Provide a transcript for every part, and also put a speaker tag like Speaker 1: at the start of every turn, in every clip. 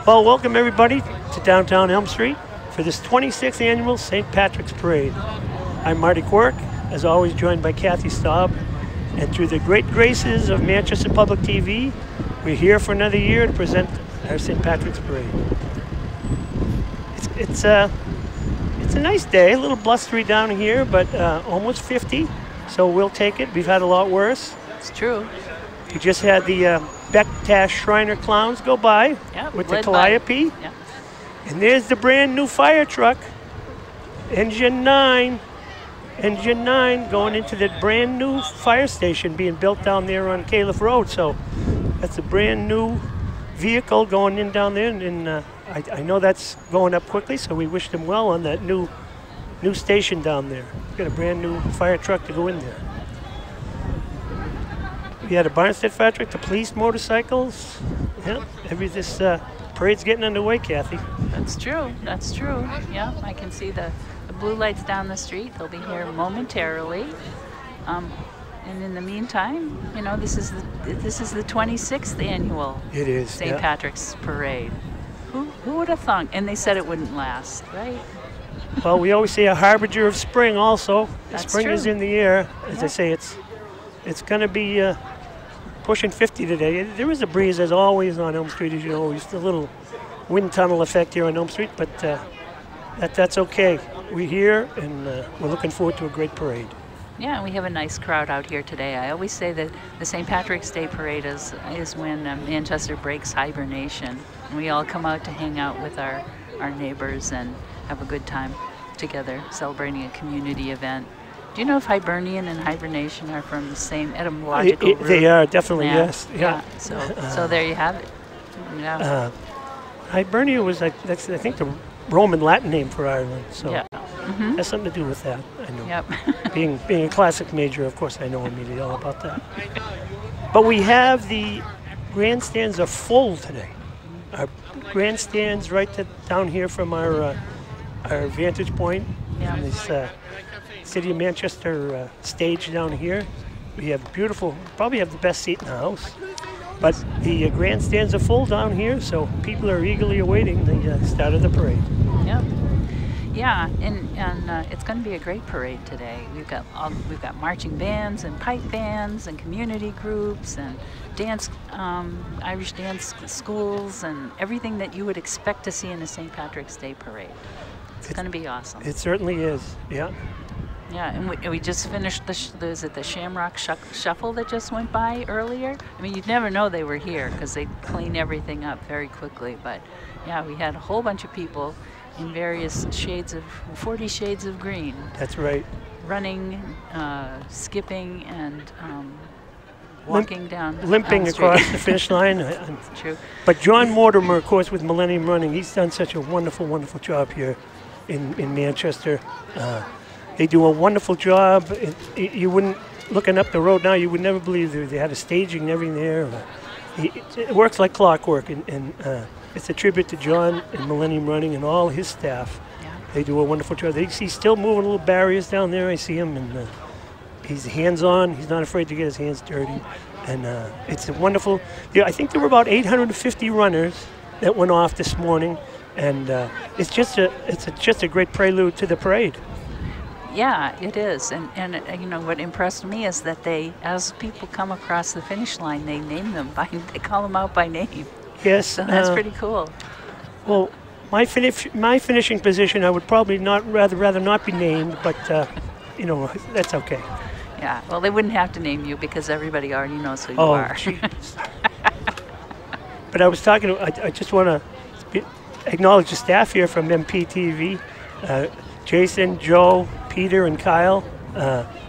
Speaker 1: Well, welcome everybody to downtown Elm Street for this 26th annual St. Patrick's Parade. I'm Marty Quirk, as always joined by Kathy Staub, and through the great graces of Manchester Public TV, we're here for another year to present our St. Patrick's Parade. It's a nice day, a little blustery down here, but almost 50, so we'll take it. We've had a lot worse.
Speaker 2: It's true.
Speaker 1: We just had the Beck Tash Shriner Clowns go by with the Calliope.
Speaker 2: Yep.
Speaker 1: And there's the brand new fire truck, Engine 9 going into the brand new fire station being built down there on Califf Road. So that's a brand new vehicle going in down there, and I know that's going up quickly, so we wish them well on that new station down there. We've got a brand new fire truck to go in there. We had a Barnstead fire truck, the police motorcycles. Yeah, this parade's getting underway, Kathy.
Speaker 2: That's true. That's true. Yeah, I can see the blue lights down the street. They'll be here momentarily. And in the meantime, you know, this is the 26th annual St. Patrick's Parade. Who would have thunk? And they said it wouldn't last, right?
Speaker 1: Well, we always say a harbinger of spring. Also, spring
Speaker 2: true.
Speaker 1: is in the air. As I say, it's going to be pushing 50 today. There is a breeze, as always, on Elm Street, as you know. Just a little wind tunnel effect here on Elm Street, but that's okay. We're here, and we're looking forward to a great parade.
Speaker 2: Yeah, we have a nice crowd out here today. I always say that the St. Patrick's Day Parade is when Manchester breaks hibernation. And we all come out to hang out with our neighbors and have a good time together, celebrating a community event. Do you know if hibernian and hibernation are from the same etymological root?
Speaker 1: They are, definitely, yes.
Speaker 2: Yeah. So there you have it. Yeah.
Speaker 1: Hibernia was, I think, the Roman Latin name for Ireland. So
Speaker 2: yeah.
Speaker 1: has something to do with that, I know.
Speaker 2: Yep.
Speaker 1: being a classic major, of course, I know immediately all about that. But we have the grandstands are full today. Our grandstands right down here from our vantage point.
Speaker 2: Yeah.
Speaker 1: From this City of Manchester stage down here. We have beautiful, probably have the best seat in the house. But the grandstands are full down here, so people are eagerly awaiting the start of the parade.
Speaker 2: Yep. Yeah, and it's going to be a great parade today. We've got marching bands and pipe bands and community groups and dance, Irish dance schools and everything that you would expect to see in a St. Patrick's Day parade. It's going to be awesome.
Speaker 1: It certainly is. Yeah.
Speaker 2: Yeah, and we just finished the Shamrock Shuffle that just went by earlier. I mean, you'd never know they were here because they clean everything up very quickly. But yeah, we had a whole bunch of people in various shades of 40 shades of green.
Speaker 1: That's right.
Speaker 2: Running, skipping, and walking
Speaker 1: limping across the finish line.
Speaker 2: True.
Speaker 1: But John Mortimer, of course, with Millennium Running, he's done such a wonderful, wonderful job here in Manchester. They do a wonderful job. You wouldn't, looking up the road now, you would never believe they had a staging and everything there. It works like clockwork, and it's a tribute to John and Millennium Running and all his staff.
Speaker 2: Yeah.
Speaker 1: They do a wonderful job. He's still moving little barriers down there. I see him, and he's hands-on. He's not afraid to get his hands dirty. And it's a wonderful, I think there were about 850 runners that went off this morning, and it's just a great prelude to the parade.
Speaker 2: Yeah, it is, and you know what impressed me is that as people come across the finish line, they name them they call them out by name.
Speaker 1: Yes,
Speaker 2: so that's pretty cool.
Speaker 1: Well, my finishing position, I would probably rather not be named, but you know, that's okay.
Speaker 2: Yeah, well, they wouldn't have to name you because everybody already knows who you are.
Speaker 1: But I was talking. I just want to acknowledge the staff here from MPTV. Jason, Joe, Peter, and Kyle,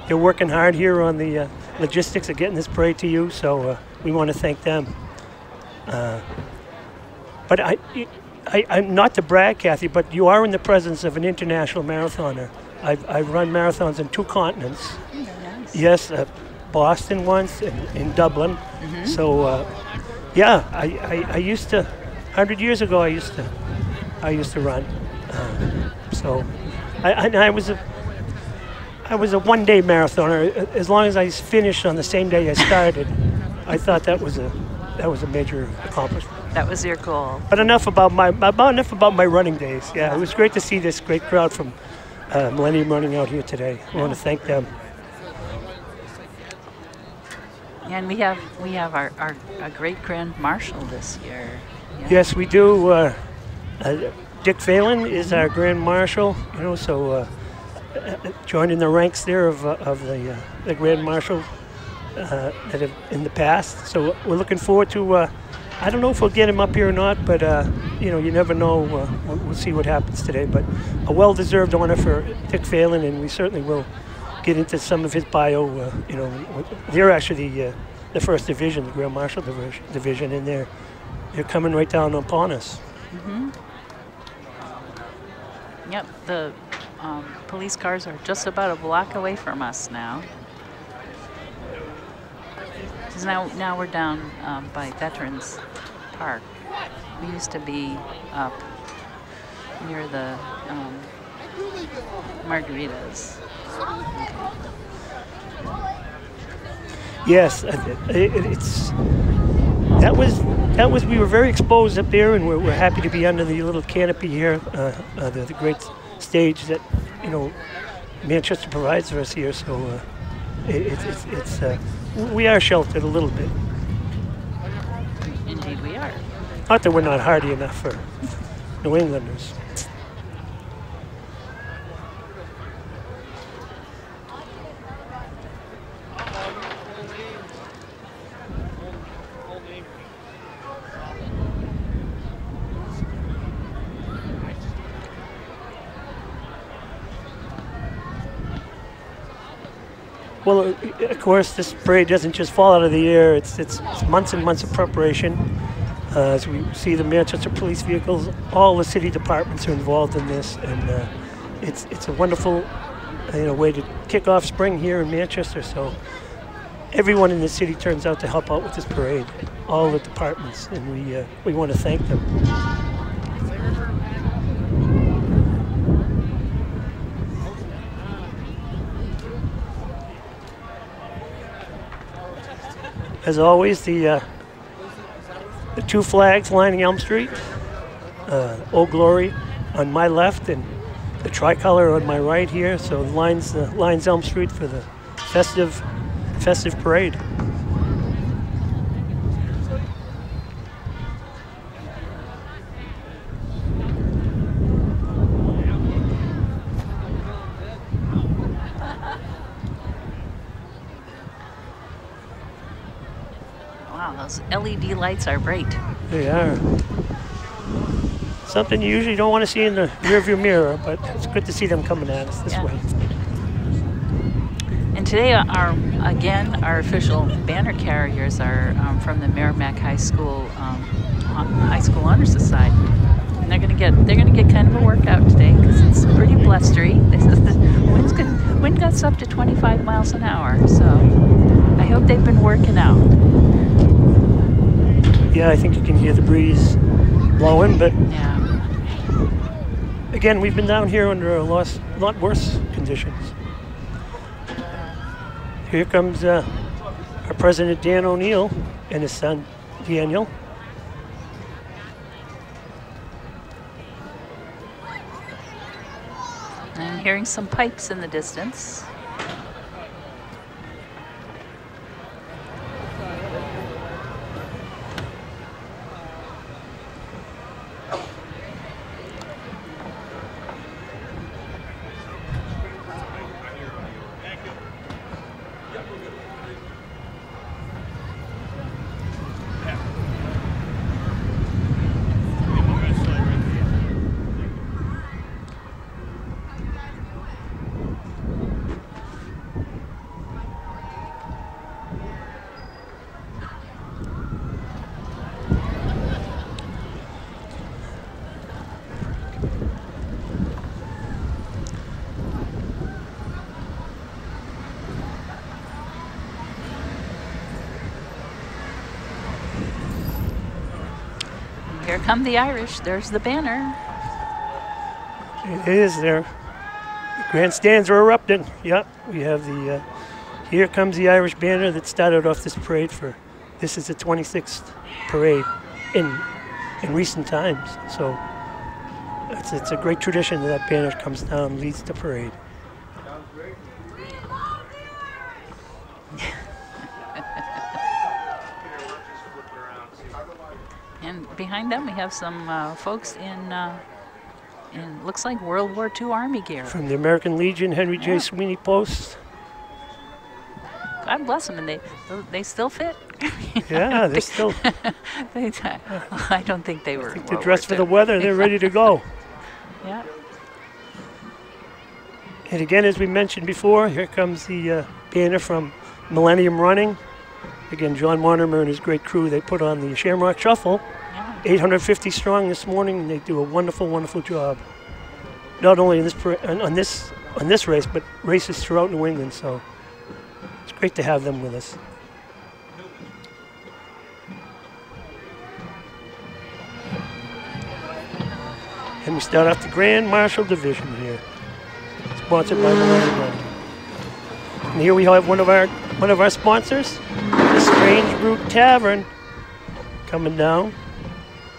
Speaker 1: they're working hard here on the logistics of getting this parade to you, so we want to thank them. But I'm not to brag, Kathy, but you are in the presence of an international marathoner. I've run marathons on 2 continents.
Speaker 2: Very nice.
Speaker 1: Yes, Boston once and in Dublin. Mm-hmm. So, yeah, I used to, 100 years ago, I used to run. So. I was a one-day marathoner. As long as I finished on the same day I started, I thought that was that was a major accomplishment.
Speaker 2: That was your goal.
Speaker 1: But enough about my running days. Yeah, it was great to see this great crowd from Millennium running out here today. I want to thank them.
Speaker 2: And we have our great Grand Marshal this year. Yeah.
Speaker 1: Yes, we do. Dick Phelan is our Grand Marshal. So joining the ranks there of the Grand Marshal that have in the past. So we're looking forward to. I don't know if we'll get him up here or not, but you never know. We'll see what happens today. But a well-deserved honor for Dick Phelan, and we certainly will get into some of his bio. They're actually the first division, the Grand Marshal division, and they're coming right down upon us.
Speaker 2: Mm-hmm. Yep, the police cars are just about a block away from us now. 'Cause now we're down by Veterans Park. We used to be up near the Margaritas.
Speaker 1: Yes, we were very exposed up there, and we're happy to be under the little canopy here, the great stage that Manchester provides for us here. So we are sheltered a little bit.
Speaker 2: Indeed, we are.
Speaker 1: Not that we're not hardy enough for New Englanders. Well, of course, this parade doesn't just fall out of the air. It's months and months of preparation. As we see the Manchester police vehicles, all the city departments are involved in this, and it's a wonderful way to kick off spring here in Manchester. So everyone in the city turns out to help out with this parade, all the departments, and we want to thank them. As always, the two flags lining Elm Street, Old Glory on my left and the tricolor on my right here. So lines Elm Street for the festive parade.
Speaker 2: Those LED lights are bright.
Speaker 1: They are. Something you usually don't want to see in the rearview mirror, but it's good to see them coming at us this way.
Speaker 2: And today, our official banner carriers are from the Merrimack High School Honor Society. And they're gonna get kind of a workout today because it's pretty blustery. The wind gusts up to 25 miles an hour, so I hope they've been working out.
Speaker 1: Yeah, I think you can hear the breeze blowing, but
Speaker 2: yeah.
Speaker 1: Again, we've been down here under a lot worse conditions. Here comes our President Dan O'Neill and his son Daniel.
Speaker 2: I'm hearing some pipes in the distance. Here come the Irish. There's the banner.
Speaker 1: It is there. The grandstands are erupting. Yep, we have the. Here comes the Irish banner that started off this parade for This is the 26th parade in recent times. So it's a great tradition that banner comes down, leads the parade.
Speaker 2: And behind them, we have some folks in looks like World War II Army gear.
Speaker 1: From the American Legion, Henry J. Sweeney Post.
Speaker 2: God bless them, and they still fit.
Speaker 1: Yeah, they're still.
Speaker 2: I don't think they were.
Speaker 1: They're dressed for the weather. They're ready to go.
Speaker 2: Yeah.
Speaker 1: And again, as we mentioned before, here comes the banner from Millennium Running. Again, John Mortimer and his great crew, they put on the Shamrock Shuffle. Yeah. 850 strong this morning, and they do a wonderful, wonderful job. Not only in this on this race, but races throughout New England. So it's great to have them with us. And we start off the Grand Marshal Division here, sponsored by Millennium Running. And here we have one of our sponsors, the Strange Root Tavern, coming down.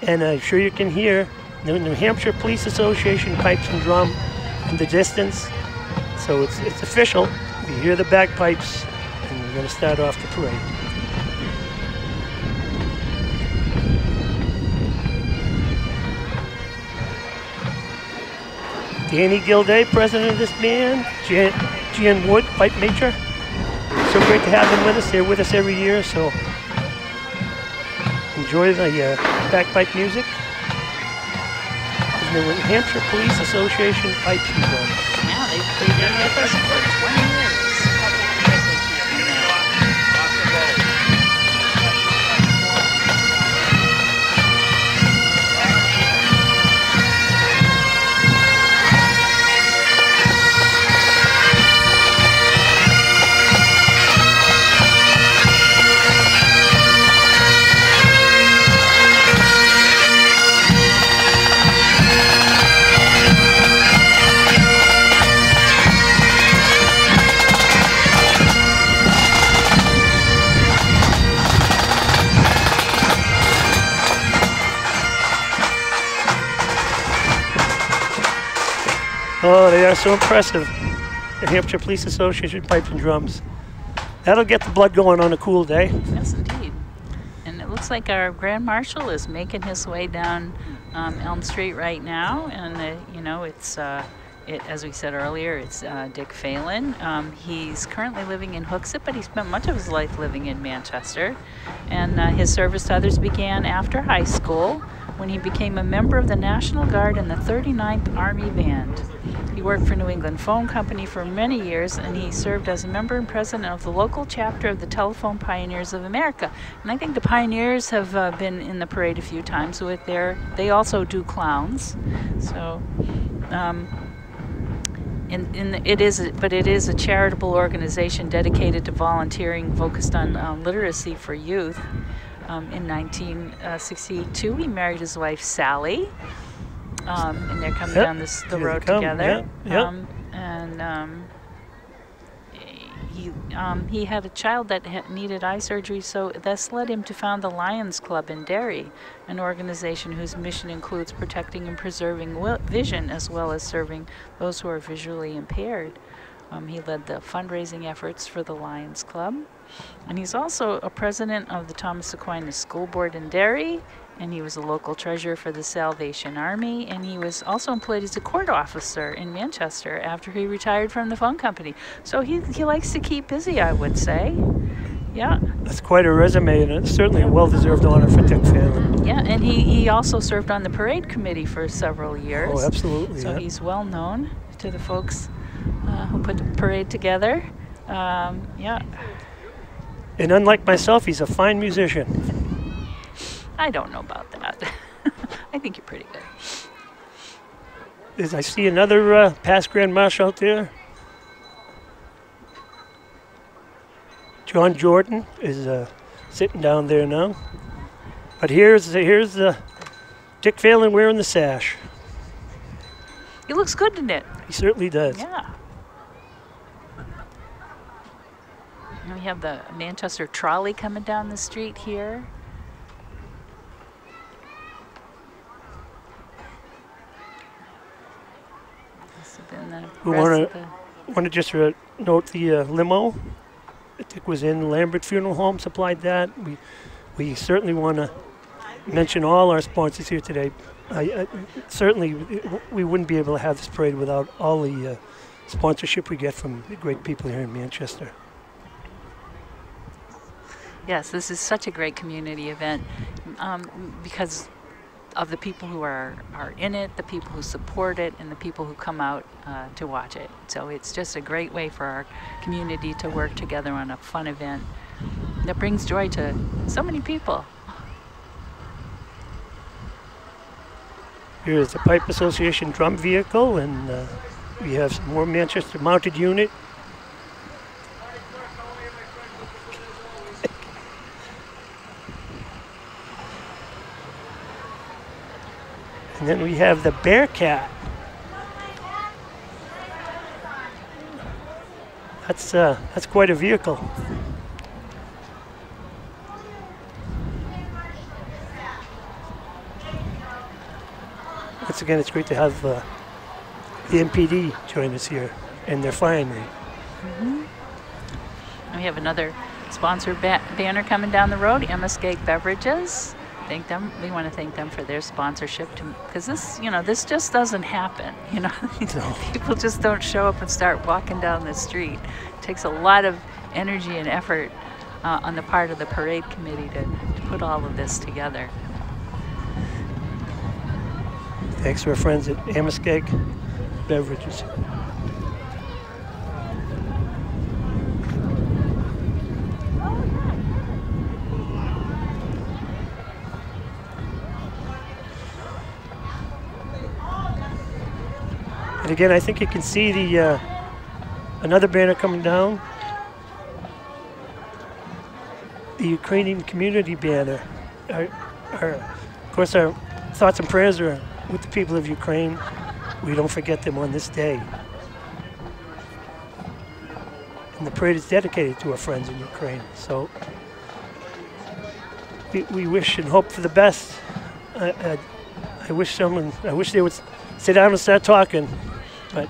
Speaker 1: And I'm sure you can hear the New Hampshire Police Association pipes and drum in the distance. So it's official. We hear the bagpipes, and we're going to start off the parade. Danny Gilday, president of this band. Jan Wood, pipe major. So great to have them with us. They're with us every year, so enjoy the bagpipe music. The New Hampshire Police Association pipes and drums.
Speaker 2: Yeah, they've been with us for 20 years.
Speaker 1: Oh, they are so impressive. The Hampshire Police Association pipes and drums. That'll get the blood going on a cool day.
Speaker 2: Yes, indeed. And it looks like our Grand Marshal is making his way down Elm Street right now. And, you know, it's, as we said earlier, it's Dick Phelan. He's currently living in Hooksett, but he spent much of his life living in Manchester. And his service to others began after high school, when he became a member of the National Guard and the 39th Army Band. He worked for New England Phone Company for many years, and he served as a member and president of the local chapter of the Telephone Pioneers of America. And I think the Pioneers have been in the parade a few times with they also do clowns. So, it is a charitable organization dedicated to volunteering, focused on literacy for youth. In 1962, he married his wife Sally, and they're coming down the road together. He had a child that needed eye surgery, so this led him to found the Lions Club in Derry, an organization whose mission includes protecting and preserving vision as well as serving those who are visually impaired. He led the fundraising efforts for the Lions Club. And he's also a president of the Thomas Aquinas School Board in Derry, and he was a local treasurer for the Salvation Army, and he was also employed as a court officer in Manchester after he retired from the phone company. So he likes to keep busy, I would say. Yeah.
Speaker 1: That's quite a resume, and it's certainly a well-deserved honor for Dick Phelan.
Speaker 2: Yeah, and he also served on the parade committee for several years.
Speaker 1: Oh, absolutely.
Speaker 2: So he's well known to the folks who put the parade together. Yeah.
Speaker 1: And unlike myself, he's a fine musician.
Speaker 2: I don't know about that. I think you're pretty good.
Speaker 1: I see another past Grand Marshal out there. John Jordan is sitting down there now. But here's Dick Phelan wearing the sash.
Speaker 2: He looks good, doesn't it?
Speaker 1: He certainly does.
Speaker 2: Yeah. have the Manchester trolley coming down the street here.
Speaker 1: We want to just note the limo. I think was in Lambert Funeral Home supplied that. We certainly want to mention all our sponsors here today. Certainly we wouldn't be able to have this parade without all the sponsorship we get from the great people here in Manchester.
Speaker 2: Yes, this is such a great community event because of the people who are in it, the people who support it, and the people who come out to watch it. So it's just a great way for our community to work together on a fun event that brings joy to so many people.
Speaker 1: Here's the Pipe Association drum vehicle, and we have some more Manchester mounted unit. And then we have the Bearcat. That's quite a vehicle. Once again, it's great to have the MPD join us here, and they're flying me.
Speaker 2: And we have another sponsor banner coming down the road, Emma-Skate Beverages. Thank them. We want to thank them for their sponsorship, because this, this just doesn't happen. No. People just don't show up and start walking down the street. It takes a lot of energy and effort on the part of the parade committee to put all of this together.
Speaker 1: Thanks to our friends at Emma-Skate Beverages. And again, I think you can see the another banner coming down. The Ukrainian community banner. Of course, our thoughts and prayers are with the people of Ukraine. We don't forget them on this day. And the parade is dedicated to our friends in Ukraine. So we wish and hope for the best. I wish they would sit down and start talking. But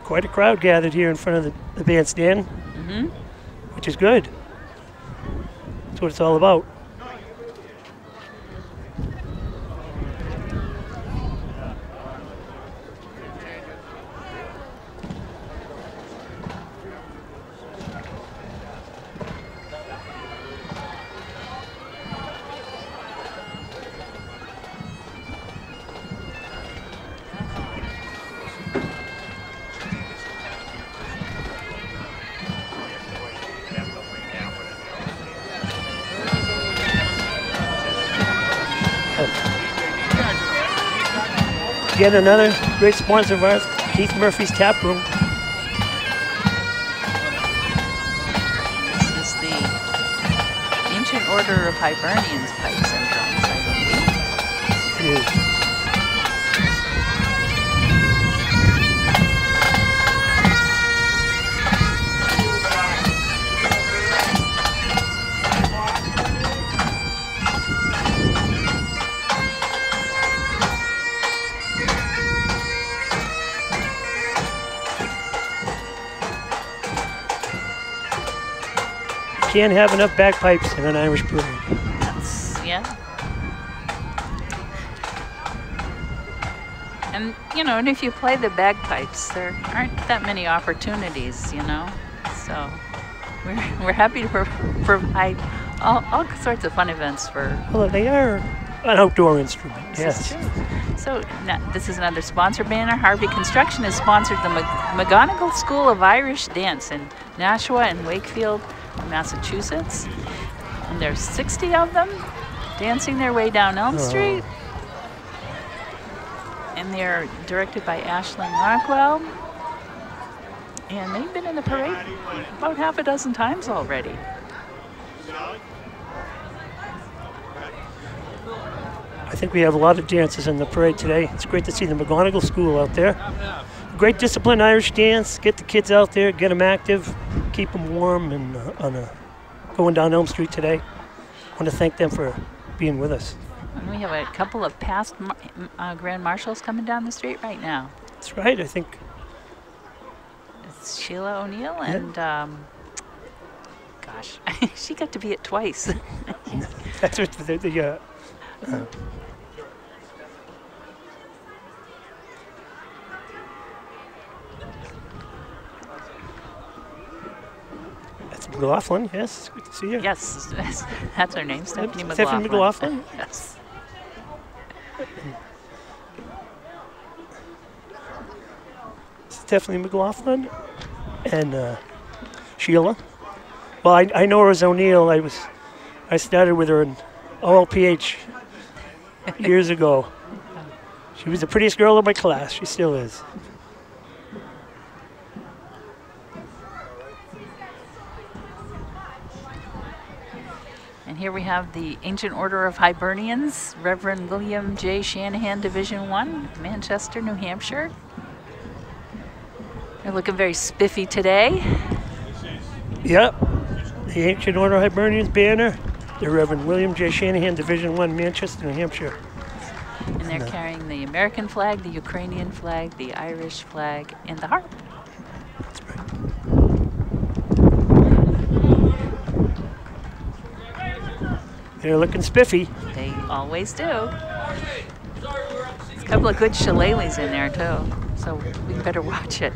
Speaker 1: quite a crowd gathered here in front of the bandstand, which is good. That's what it's all about. Again, another great sponsor of ours, Keith Murphy's Tap Room.
Speaker 2: This is the Ancient Order of Hibernians pipes and drums, I believe. It is.
Speaker 1: Can't have enough bagpipes in an Irish parade.
Speaker 2: Yeah. And, and if you play the bagpipes, there aren't that many opportunities, So we're happy to provide all sorts of fun events for...
Speaker 1: Well, they are an outdoor instrument, yes.
Speaker 2: This is true. So this is another sponsor banner. Harvey Construction has sponsored the McGonigal School of Irish Dance in Nashua and Wakefield, Massachusetts, and there's 60 of them dancing their way down Elm Street. And they're directed by Ashlyn Rockwell. And they've been in the parade about half a dozen times already.
Speaker 1: I think we have a lot of dances in the parade today. It's great to see the McGonigal School out there. Great disciplined Irish dance. Get the kids out there, get them active, keep them warm, and going down Elm Street today. I want to thank them for being with us.
Speaker 2: And we have a couple of past Grand Marshals coming down the street right now.
Speaker 1: That's right, I think.
Speaker 2: It's Sheila O'Neill and, gosh, she got to be it twice.
Speaker 1: That's what That's McLaughlin, yes, good to see you.
Speaker 2: Yes, that's her name, Stephanie McLaughlin.
Speaker 1: Stephanie McLaughlin?
Speaker 2: Yes.
Speaker 1: Stephanie McLaughlin and Sheila. Well, I know her as O'Neill. I started with her in OLPH years ago. She was the prettiest girl in my class. She still is.
Speaker 2: And here we have the Ancient Order of Hibernians, Reverend William J. Shanahan, Division I, Manchester, New Hampshire. They're looking very spiffy today.
Speaker 1: Yep. The Ancient Order of Hibernians banner. The Reverend William J. Shanahan, Division I, Manchester, New Hampshire.
Speaker 2: And they're carrying the American flag, the Ukrainian flag, the Irish flag, and the harp.
Speaker 1: That's right. They're looking spiffy.
Speaker 2: They always do. There's a couple of good shillelaghs in there, too. So we better watch it.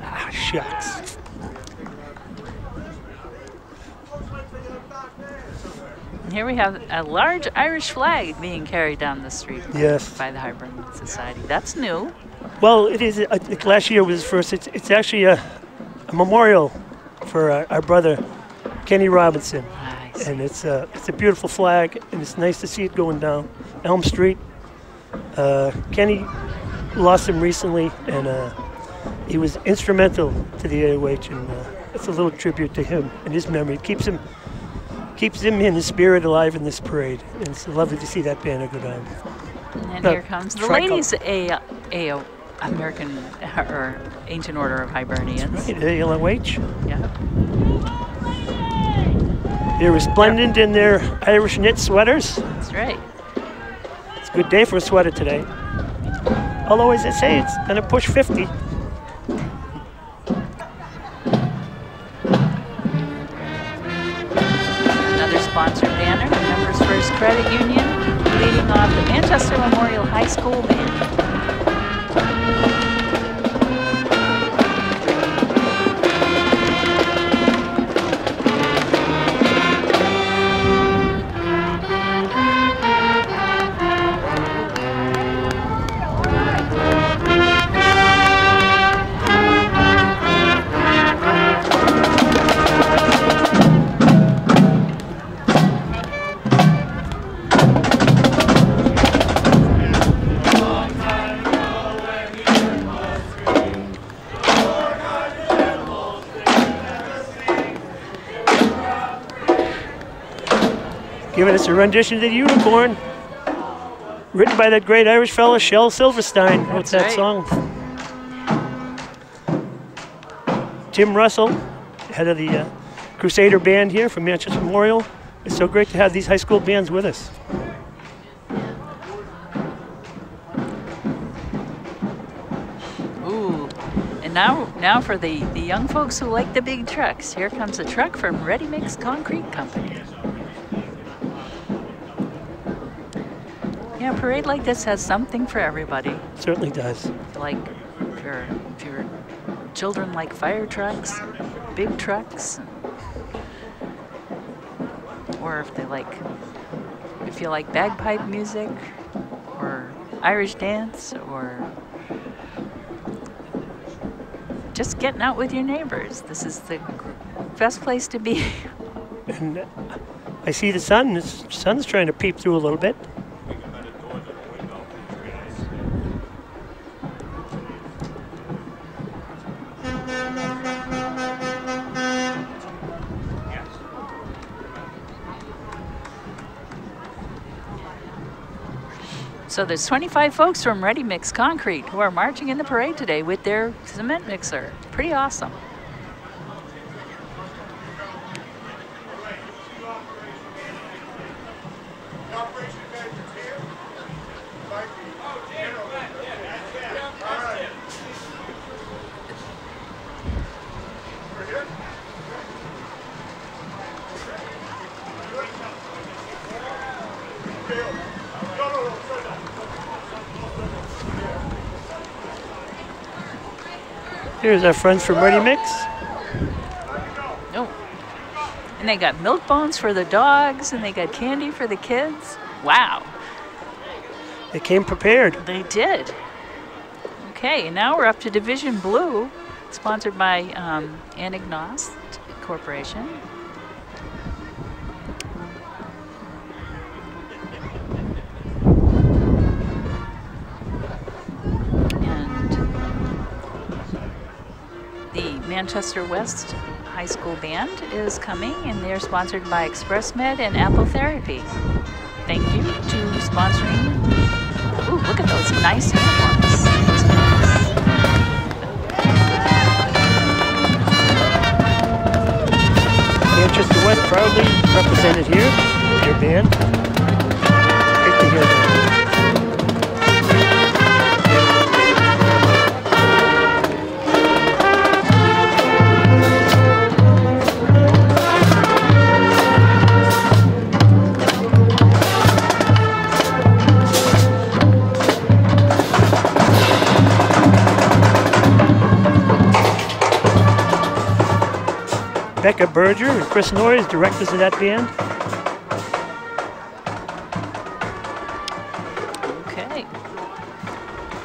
Speaker 1: Ah, shucks.
Speaker 2: And here we have a large Irish flag being carried down the street by the Hibernian Society. That's new.
Speaker 1: Well, it is. Last year was first. It's actually a memorial for our brother, Kenny Robinson. And it's a beautiful flag, and it's nice to see it going down Elm Street. Kenny lost him recently, and he was instrumental to the AOH, and it's a little tribute to him and his memory. It keeps him in his spirit alive in this parade, and it's lovely to see that banner go down.
Speaker 2: And here comes the ladies' American or Ancient Order of Hibernians.
Speaker 1: That's right, AOH.
Speaker 2: Yeah.
Speaker 1: They're resplendent in their Irish knit sweaters.
Speaker 2: That's right.
Speaker 1: It's a good day for a sweater today. Although, as I say, it's going to push 50.
Speaker 2: Another sponsored banner, the Members First Credit Union, leading off the Manchester Memorial High School Band.
Speaker 1: Giving us a rendition of the Unicorn, written by that great Irish fella, Shel Silverstein. Wrote that song. Tim Russell, head of the Crusader Band here from Manchester Memorial. It's so great to have these high school bands with us.
Speaker 2: Ooh, and now for the young folks who like the big trucks. Here comes a truck from Ready Mix Concrete Company. Yeah, a parade like this has something for everybody.
Speaker 1: Certainly does.
Speaker 2: Like, if your children like fire trucks, big trucks, or if you like bagpipe music, or Irish dance, or just getting out with your neighbors. This is the best place to be.
Speaker 1: And I see the sun. The sun's trying to peep through a little bit.
Speaker 2: So there's 25 folks from Ready Mix Concrete who are marching in the parade today with their cement mixer. Pretty awesome.
Speaker 1: Here's our friends from Ready Mix.
Speaker 2: Oh. And they got milk bones for the dogs, and they got candy for the kids. Wow.
Speaker 1: They came prepared.
Speaker 2: They did. Okay, and now we're up to Division Blue, sponsored by Anagnost Corporation. Manchester West High School Band is coming, and they're sponsored by Express Med and Apple Therapy. Thank you to sponsoring. Ooh, look at those nice uniforms.
Speaker 1: Manchester West proudly represented here, your band. Great to hear that. Becca Berger and Chris Norris, directors of that band.
Speaker 2: Okay.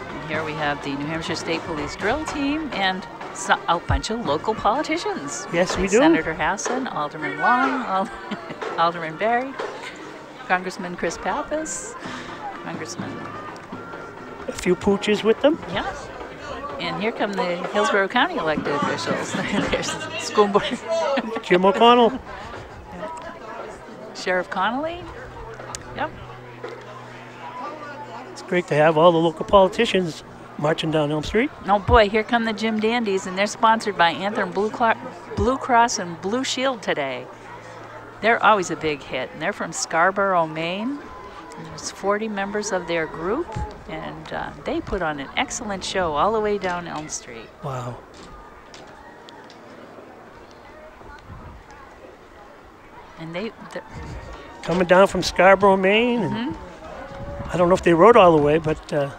Speaker 2: And here we have the New Hampshire State Police drill team and a bunch of local politicians.
Speaker 1: Yes, we do.
Speaker 2: Senator Hassan, Alderman Long, Alderman Barry, Congressman Chris Pappas, Congressman.
Speaker 1: A few pooches with them.
Speaker 2: Yeah. And here come the Hillsborough County elected officials. There's school board.
Speaker 1: Jim O'Connell.
Speaker 2: Sheriff Connolly. Yep.
Speaker 1: It's great to have all the local politicians marching down Elm Street.
Speaker 2: Oh boy, here come the Jim Dandies, and they're sponsored by Anthem Blue Cross and Blue Shield today. They're always a big hit, and they're from Scarborough, Maine. And there's 40 members of their group, and they put on an excellent show all the way down Elm Street.
Speaker 1: Wow.
Speaker 2: And they're
Speaker 1: coming down from Scarborough, Maine. And I don't know if they rode all the way, but they're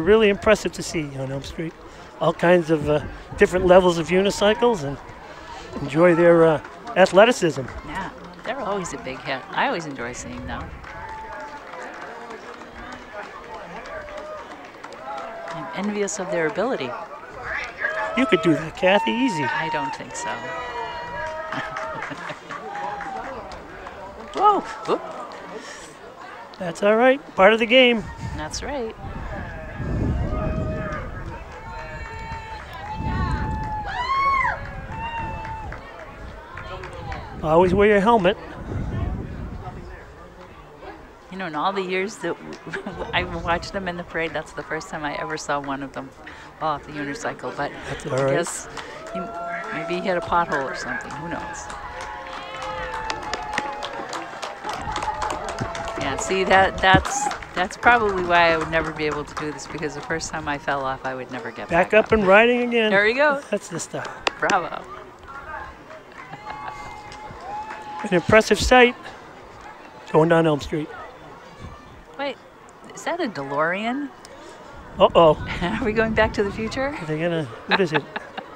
Speaker 1: really impressive to see on Elm Street. All kinds of different levels of unicycles, and enjoy their athleticism.
Speaker 2: Yeah, they're always a big hit. I always enjoy seeing them. I'm envious of their ability.
Speaker 1: You could do that, Kathy, easy.
Speaker 2: I don't think so. Whoa! Whoop.
Speaker 1: That's all right. Part of the game.
Speaker 2: That's right.
Speaker 1: Always wear your helmet.
Speaker 2: You know, in all the years that I watched them in the parade, that's the first time I ever saw one of them fall off the unicycle. But
Speaker 1: That's all
Speaker 2: I
Speaker 1: right.
Speaker 2: guess maybe he hit a pothole or something. Who knows? Yeah, see, that's probably why I would never be able to do this, because the first time I fell off, I would never get back
Speaker 1: Back up and riding again.
Speaker 2: There you go.
Speaker 1: That's the stuff.
Speaker 2: Bravo.
Speaker 1: An impressive sight going down Elm Street.
Speaker 2: Wait, is that a DeLorean?
Speaker 1: Uh-oh.
Speaker 2: Are we going back to the future?
Speaker 1: Are they gonna, what is it,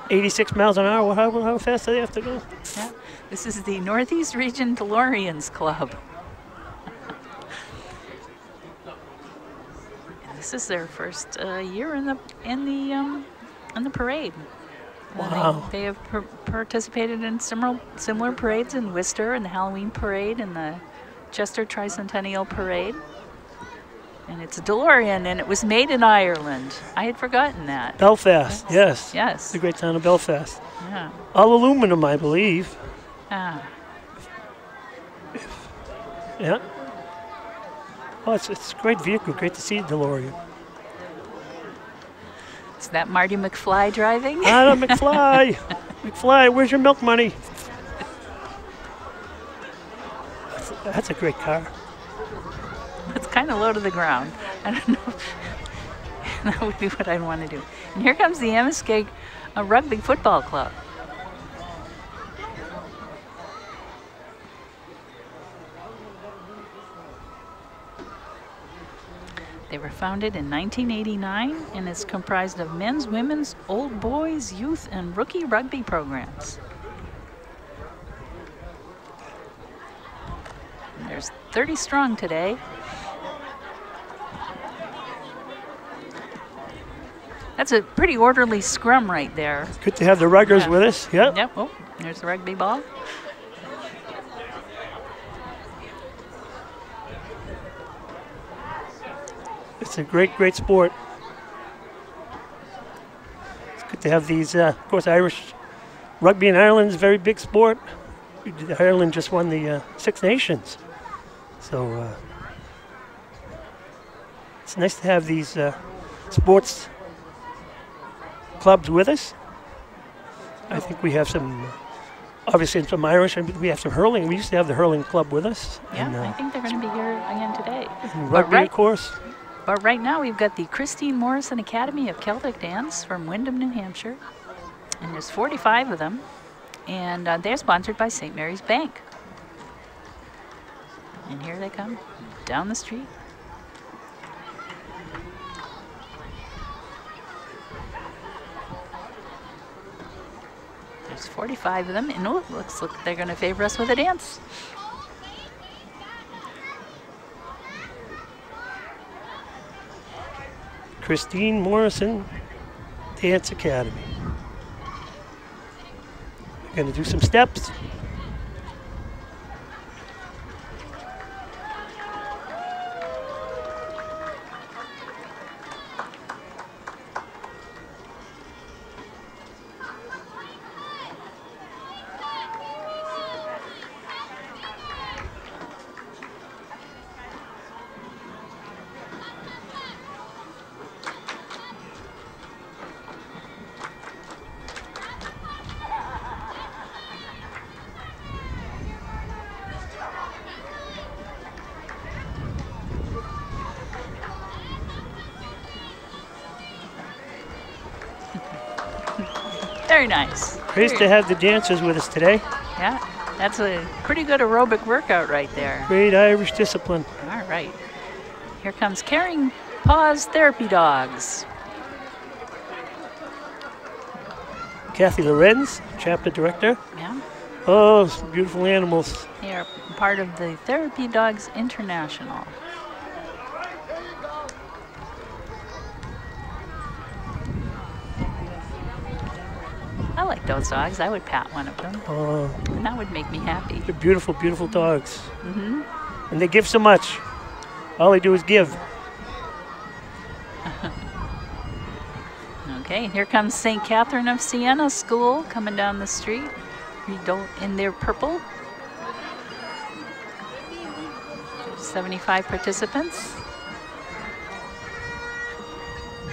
Speaker 1: 86 miles an hour? How fast do they have to go?
Speaker 2: Yeah, this is the Northeast Region DeLoreans Club. And this is their first year in the parade.
Speaker 1: Wow.
Speaker 2: They have participated in similar parades in Worcester and the Halloween parade and the Chester Tricentennial Parade. And it's a DeLorean, and it was made in Ireland. I had forgotten that.
Speaker 1: Belfast, yes.
Speaker 2: Yes.
Speaker 1: The great town of Belfast.
Speaker 2: Yeah.
Speaker 1: All aluminum, I believe.
Speaker 2: Ah.
Speaker 1: Yeah. Oh, it's a great vehicle. Great to see DeLorean.
Speaker 2: Is that Marty McFly driving?
Speaker 1: Adam McFly. McFly, where's your milk money? That's a great car.
Speaker 2: It's kind of low to the ground. I don't know. That would be what I'd want to do. And here comes the Amoskeag Rugby Football Club. They were founded in 1989 and is comprised of men's, women's, old boys, youth, and rookie rugby programs. And there's 30 strong today. That's a pretty orderly scrum right there.
Speaker 1: Good to have the Ruggers with us. Yep.
Speaker 2: Yep. Oh, there's the rugby ball.
Speaker 1: It's a great, great sport. It's good to have these, of course, Irish rugby in Ireland is a very big sport. Ireland just won the Six Nations. So it's nice to have these sports clubs with us. I think we have some, obviously some Irish, and we have some hurling. We used to have the hurling club with us.
Speaker 2: Yeah,
Speaker 1: and,
Speaker 2: I think they're going to be here again today.
Speaker 1: And rugby, of course.
Speaker 2: But right now we've got the Christine Morrison Academy of Celtic Dance from Windham, New Hampshire. And there's 45 of them. And they're sponsored by St. Mary's Bank. And here they come down the street. There's 45 of them, and oh, looks like they're going to favor us with a dance.
Speaker 1: Christine Morrison Dance Academy. We're going to do some steps.
Speaker 2: Very nice.
Speaker 1: Great to have the dancers with us today.
Speaker 2: Yeah, that's a pretty good aerobic workout right there.
Speaker 1: Great Irish discipline.
Speaker 2: All right. Here comes Caring Paws Therapy Dogs.
Speaker 1: Kathy Lorenz, chapter director.
Speaker 2: Yeah.
Speaker 1: Oh, some beautiful animals.
Speaker 2: They are part of the Therapy Dogs International. I like those dogs. I would pat one of them. And that would make me happy.
Speaker 1: They're beautiful, beautiful dogs. Mm-hmm. And they give so much. All they do is give.
Speaker 2: Okay, here comes St. Catherine of Siena School coming down the street in their purple. There's 75 participants.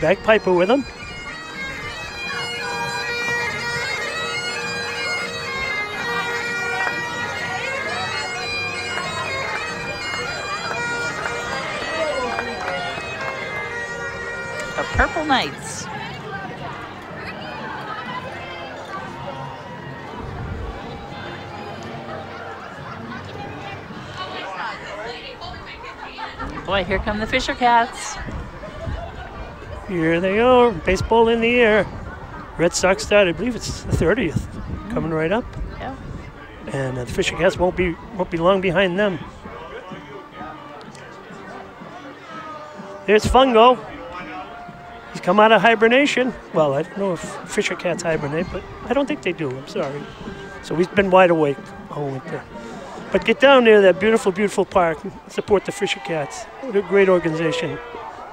Speaker 1: Bagpiper with them.
Speaker 2: The Purple Knights. Boy, here come the Fisher Cats.
Speaker 1: Here they are, baseball in the air. Red Sox start, I believe it's the 30th, coming right up.
Speaker 2: Yeah.
Speaker 1: And the Fisher Cats won't be long behind them. There's Fungo. He's come out of hibernation. Well, I don't know if fisher cats hibernate, but I don't think they do. I'm sorry. So we've been wide awake all winter. But get down there, that beautiful, beautiful park, and support the fisher cats. What a great organization.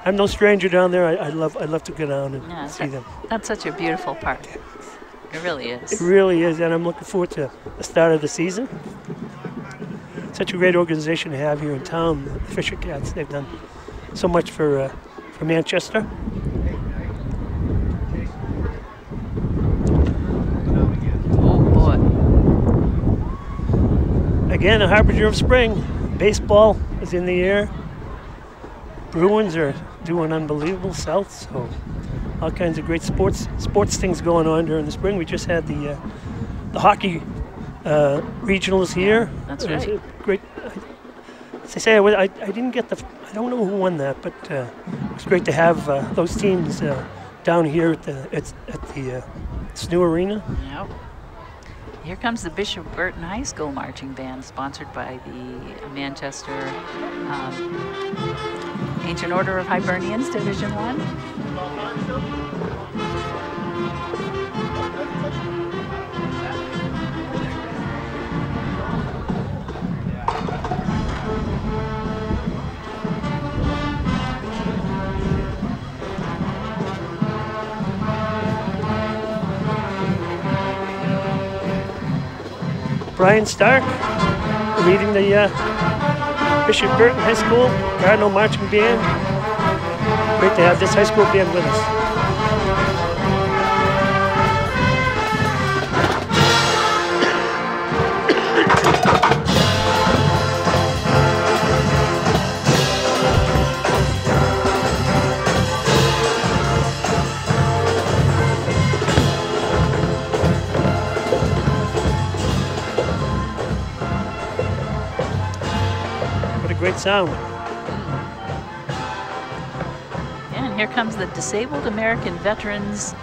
Speaker 1: I'm no stranger down there. I love to go down and see them.
Speaker 2: That's such a beautiful park. It really is.
Speaker 1: It really is, and I'm looking forward to the start of the season. Such a great organization to have here in town, the Fisher Cats. They've done so much for Manchester.
Speaker 2: Oh boy!
Speaker 1: Again, a harbinger of spring. Baseball is in the air. Bruins are doing unbelievable south, so all kinds of great sports things going on during the spring. We just had the hockey regionals here.
Speaker 2: That's right.
Speaker 1: It was a great. As I say, I didn't get I don't know who won that, but it was great to have those teams down here at the SNU Arena.
Speaker 2: Yep. Here comes the Bishop Burton High School marching band, sponsored by the Manchester Ancient Order of Hibernians, Division I.
Speaker 1: Brian Stark leading the Bishop Burton High School Cardinal Marching Band. Great to have this high school band with us. Great sound.
Speaker 2: Yeah, and here comes the Disabled American Veterans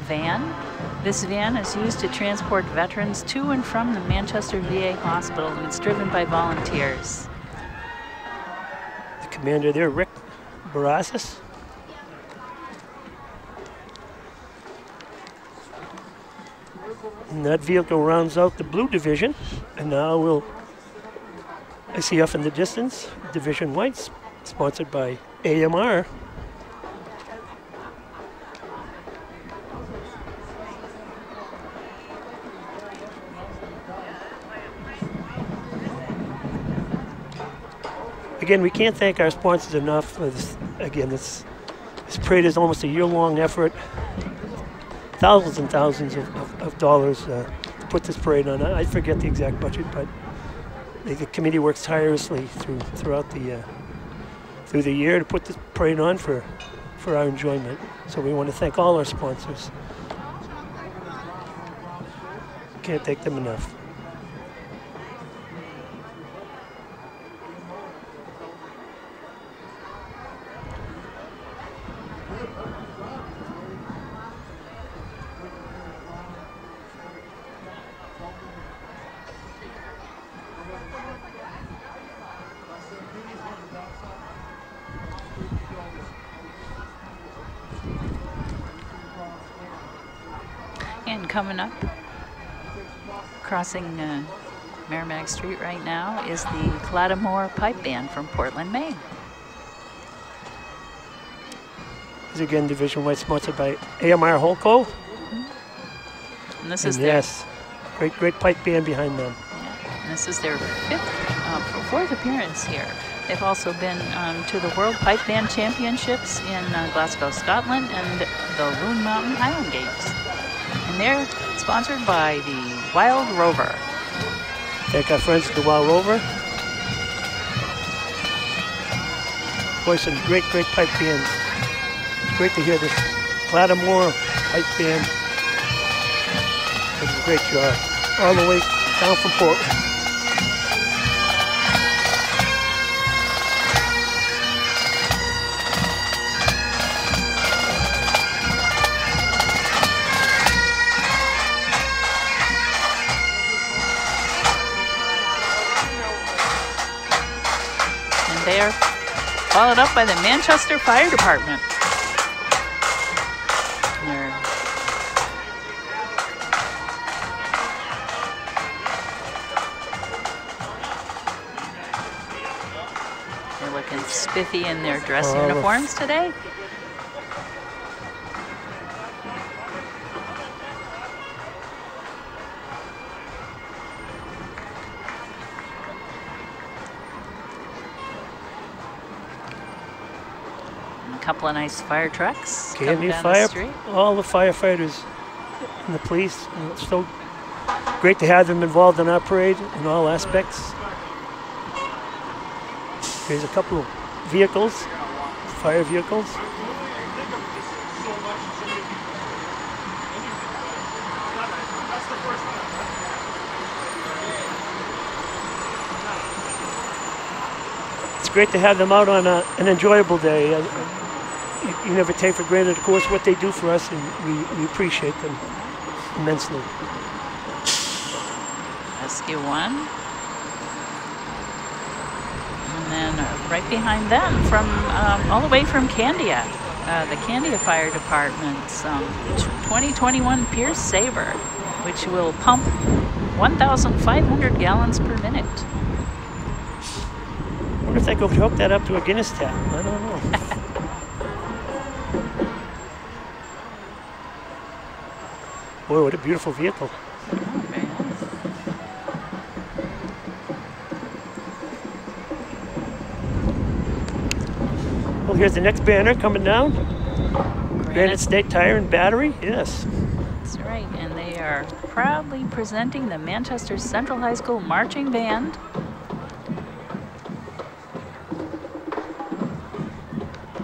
Speaker 2: van. This van is used to transport veterans to and from the Manchester VA Hospital, and it's driven by volunteers.
Speaker 1: The commander there, Rick Barasas. And that vehicle rounds out the blue division, and now I see off in the distance, Division Whites, sponsored by AMR. Again, we can't thank our sponsors enough for this. Again, this parade is almost a year-long effort. Thousands and thousands of dollars to put this parade on. I forget the exact budget, but the committee works tirelessly throughout the year to put this parade on for our enjoyment. So we want to thank all our sponsors. Can't thank them enough.
Speaker 2: And coming up, crossing Merrimack Street right now, is the Clattamore Pipe Band from Portland, Maine.
Speaker 1: This is again Division White, sponsored by AMR Holco.
Speaker 2: Mm-hmm. And this is
Speaker 1: great pipe band behind them.
Speaker 2: Yeah, and this is their fourth appearance here. They've also been to the World Pipe Band Championships in Glasgow, Scotland, and the Loon Mountain Highland Games. And they're sponsored by the Wild Rover.
Speaker 1: Thank our friends at the Wild Rover. Boy, some great pipe bands. It's great to hear this Clattamore Pipe Band. Doing a great job. All the way down from Portland.
Speaker 2: They are followed up by the Manchester Fire Department. spiffy in their dress uniforms today. A couple of nice fire trucks coming down the street.
Speaker 1: All the firefighters and the police. And it's so great to have them involved in our parade in all aspects. Here's a couple of vehicles, fire vehicles. It's great to have them out on an enjoyable day. You never take for granted, of course, what they do for us, and we appreciate them immensely.
Speaker 2: Rescue 1. And then right behind them, from all the way from Candia, the Candia Fire Department's 2021 Pierce Sabre, which will pump 1,500 gallons per minute.
Speaker 1: I wonder if they could hook that up to a Guinness tap. I don't know. Boy, what a beautiful vehicle. Well, here's the next banner coming down. Granite State Tire and Battery, yes.
Speaker 2: That's right, and they are proudly presenting the Manchester Central High School Marching Band.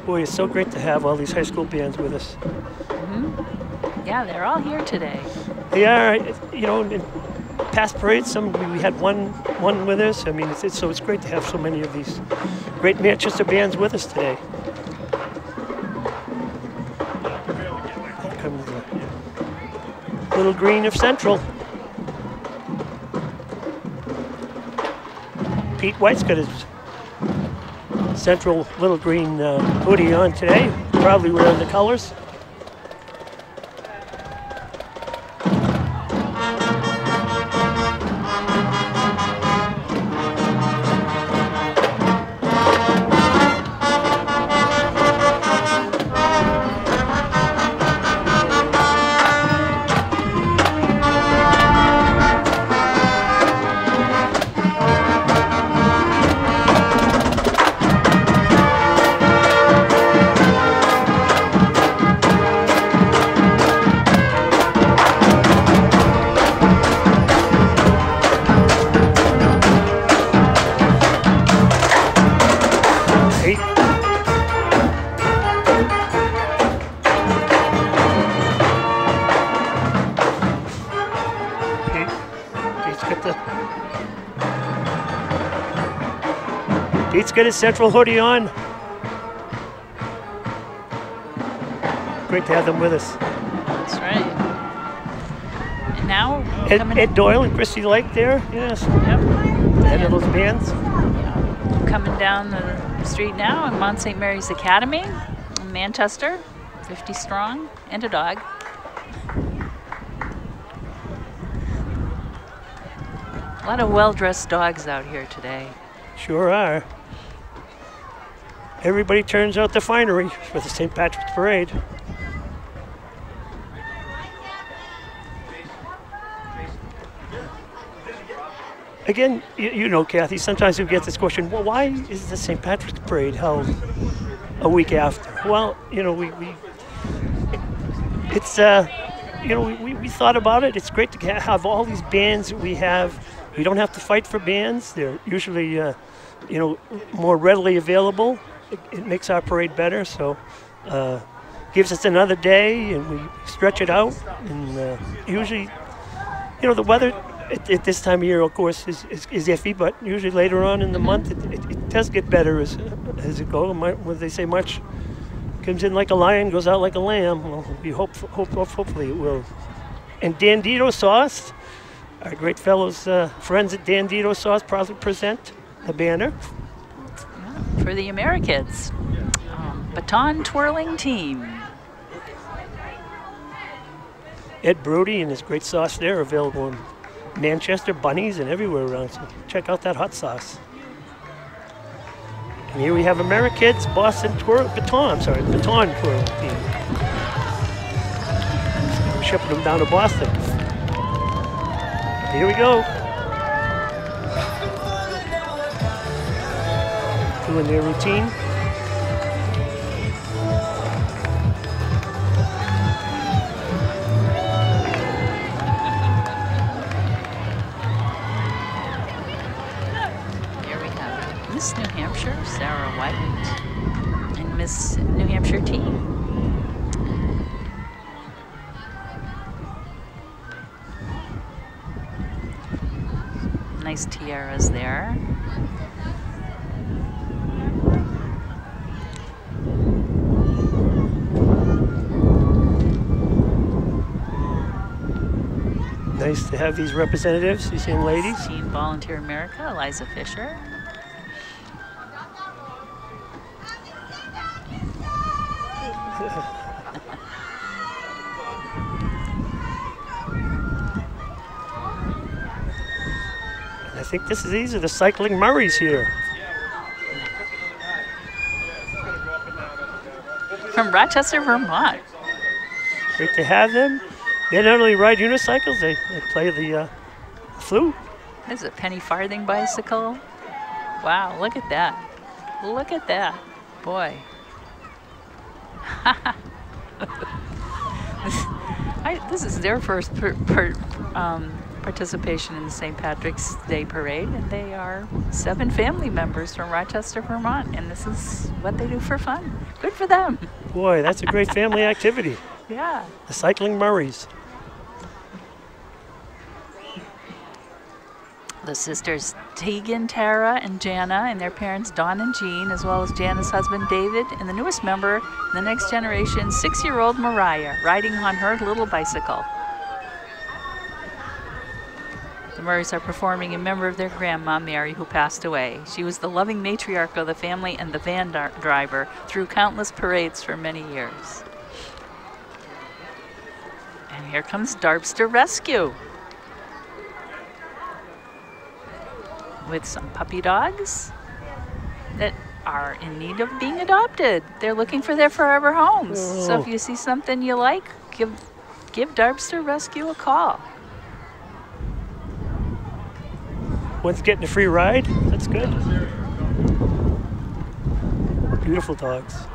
Speaker 1: Boy, it's so great to have all these high school bands with us.
Speaker 2: Yeah, they're all here today.
Speaker 1: They are, you know, in past parades, we had one with us. I mean, so it's great to have so many of these great Manchester bands with us today. Here comes the Little Green of Central. Pete White's got his Central Little Green hoodie on today, probably wearing the colors. Pete's got his Central hoodie on. Great to have them with us.
Speaker 2: That's right. And now
Speaker 1: Ed Doyle and Christy Lake there, yes.
Speaker 2: Yep.
Speaker 1: Head of those bands.
Speaker 2: Yeah. Coming down the street now in Mont St. Mary's Academy in Manchester, 50 strong, and a dog. A lot of well-dressed dogs out here today.
Speaker 1: Sure are. Everybody turns out the finery for the St. Patrick's Parade. Again, you know, Kathy, sometimes we get this question, well, why is the St. Patrick's Parade held a week after? Well, you know, we thought about it. It's great to have all these bands that we have. We don't have to fight for bands. They're usually, more readily available. It makes our parade better, so gives us another day, and we stretch it out. And usually, you know, the weather at this time of year, of course, is iffy, but usually later on in the month, it does get better as it goes. When they say March comes in like a lion, goes out like a lamb, well, we hopefully it will. And Dandito Sauce, our great fellows, friends at Dandito Sauce, proudly present the banner.
Speaker 2: For the Amerikids, baton twirling team.
Speaker 1: Ed Brody and his great sauce there are available in Manchester, Bunnies, and everywhere around. So check out that hot sauce. And here we have Amerikids, Boston Baton Twirl team. Shipping them down to Boston. Here we go. Doing their routine.
Speaker 2: Miss New Hampshire, Sarah White, and Miss New Hampshire team. Nice tiaras there.
Speaker 1: Nice to have these representatives, these young ladies.
Speaker 2: Teen Volunteer America, Eliza Fisher.
Speaker 1: I think these are the cycling Murrays here.
Speaker 2: From Rochester, Vermont.
Speaker 1: Great to have them. They not only ride unicycles, they play the flute.
Speaker 2: There's a penny farthing bicycle. Wow, look at that. Look at that. Boy. This is their first participation in the St. Patrick's Day Parade, and they are 7 family members from Rochester, Vermont, and this is what they do for fun. Good for them.
Speaker 1: Boy, that's a great family activity.
Speaker 2: Yeah.
Speaker 1: The cycling Murrays.
Speaker 2: The sisters Tegan, Tara, and Jana, and their parents Dawn and Jean, as well as Jana's husband David, and the newest member, the next generation, 6-year-old Mariah, riding on her little bicycle. The Murrays are performing in memory of their grandma, Mary, who passed away. She was the loving matriarch of the family and the van driver through countless parades for many years. And here comes Darbster Rescue, with some puppy dogs that are in need of being adopted. They're looking for their forever homes.
Speaker 1: Oh.
Speaker 2: So if you see something you like, give Darbster Rescue a call.
Speaker 1: One's getting a free ride. That's good. Beautiful dogs.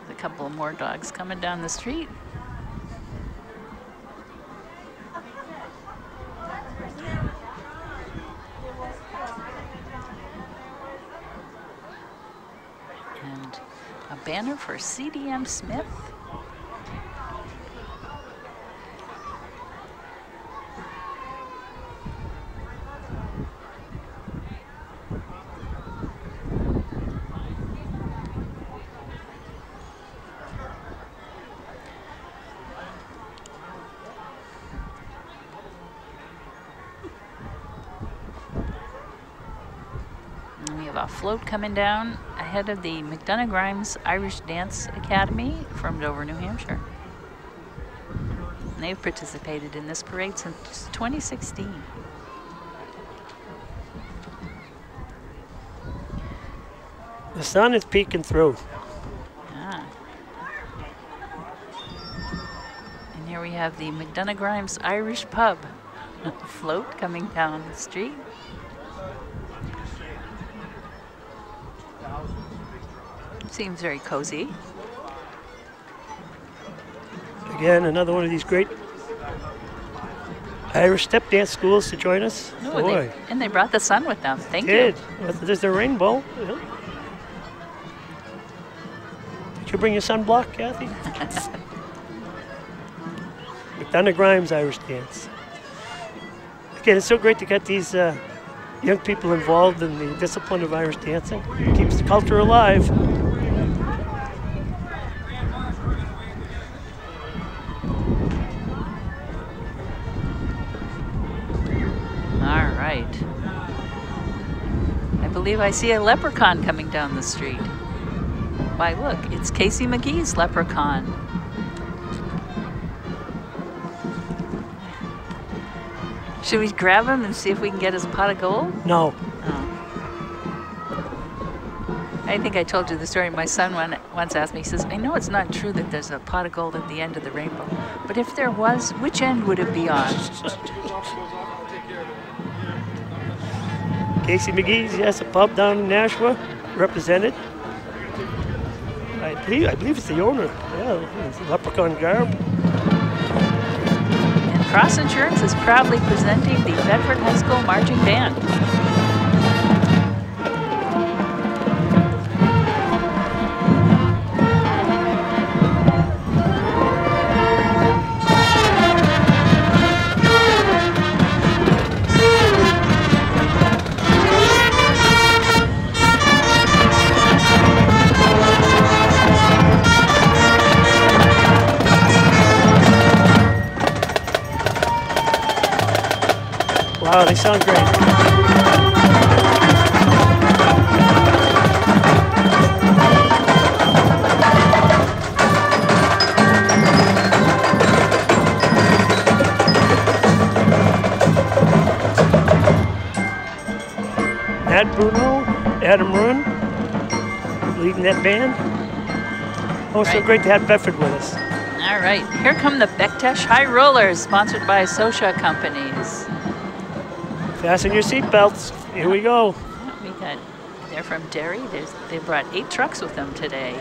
Speaker 2: A couple more dogs coming down the street. And a banner for CDM Smith. A float coming down ahead of the McDonough Grimes Irish Dance Academy from Dover, New Hampshire. And they've participated in this parade since 2016.
Speaker 1: The sun is peeking through.
Speaker 2: Ah. And here we have the McDonough Grimes Irish Pub float coming down the street. Seems very cozy.
Speaker 1: Again, another one of these great Irish step dance schools to join us.
Speaker 2: Oh,
Speaker 1: Boy.
Speaker 2: And they brought the sun with them. Thank
Speaker 1: Did.
Speaker 2: you.
Speaker 1: Well, there's the rainbow. Yeah. Did you bring your sunblock, Kathy? McDonough Grimes Irish Dance. Again, it's so great to get these young people involved in the discipline of Irish dancing. It keeps the culture alive.
Speaker 2: if I see a leprechaun coming down the street. Why, look, it's Casey McGee's leprechaun. Should we grab him and see if we can get his pot of gold?
Speaker 1: No.
Speaker 2: Oh. I think I told you the story. My son once asked me, he says, I know it's not true that there's a pot of gold at the end of the rainbow, but if there was, which end would it be on?
Speaker 1: Casey McGee's, yes, a pub down in Nashua, represented. I believe it's the owner. Yeah, it's leprechaun garb.
Speaker 2: And Cross Insurance is proudly presenting the Bedford High School Marching Band.
Speaker 1: Wow, they sound great. Matt Bruno, Adam Run, leading that band. Oh, so great to have Bedford with us.
Speaker 2: All right, here come the Bektesh High Rollers, sponsored by Sosha Companies.
Speaker 1: Fasten your seatbelts. Here we go.
Speaker 2: They're from Derry. They brought 8 trucks with them today.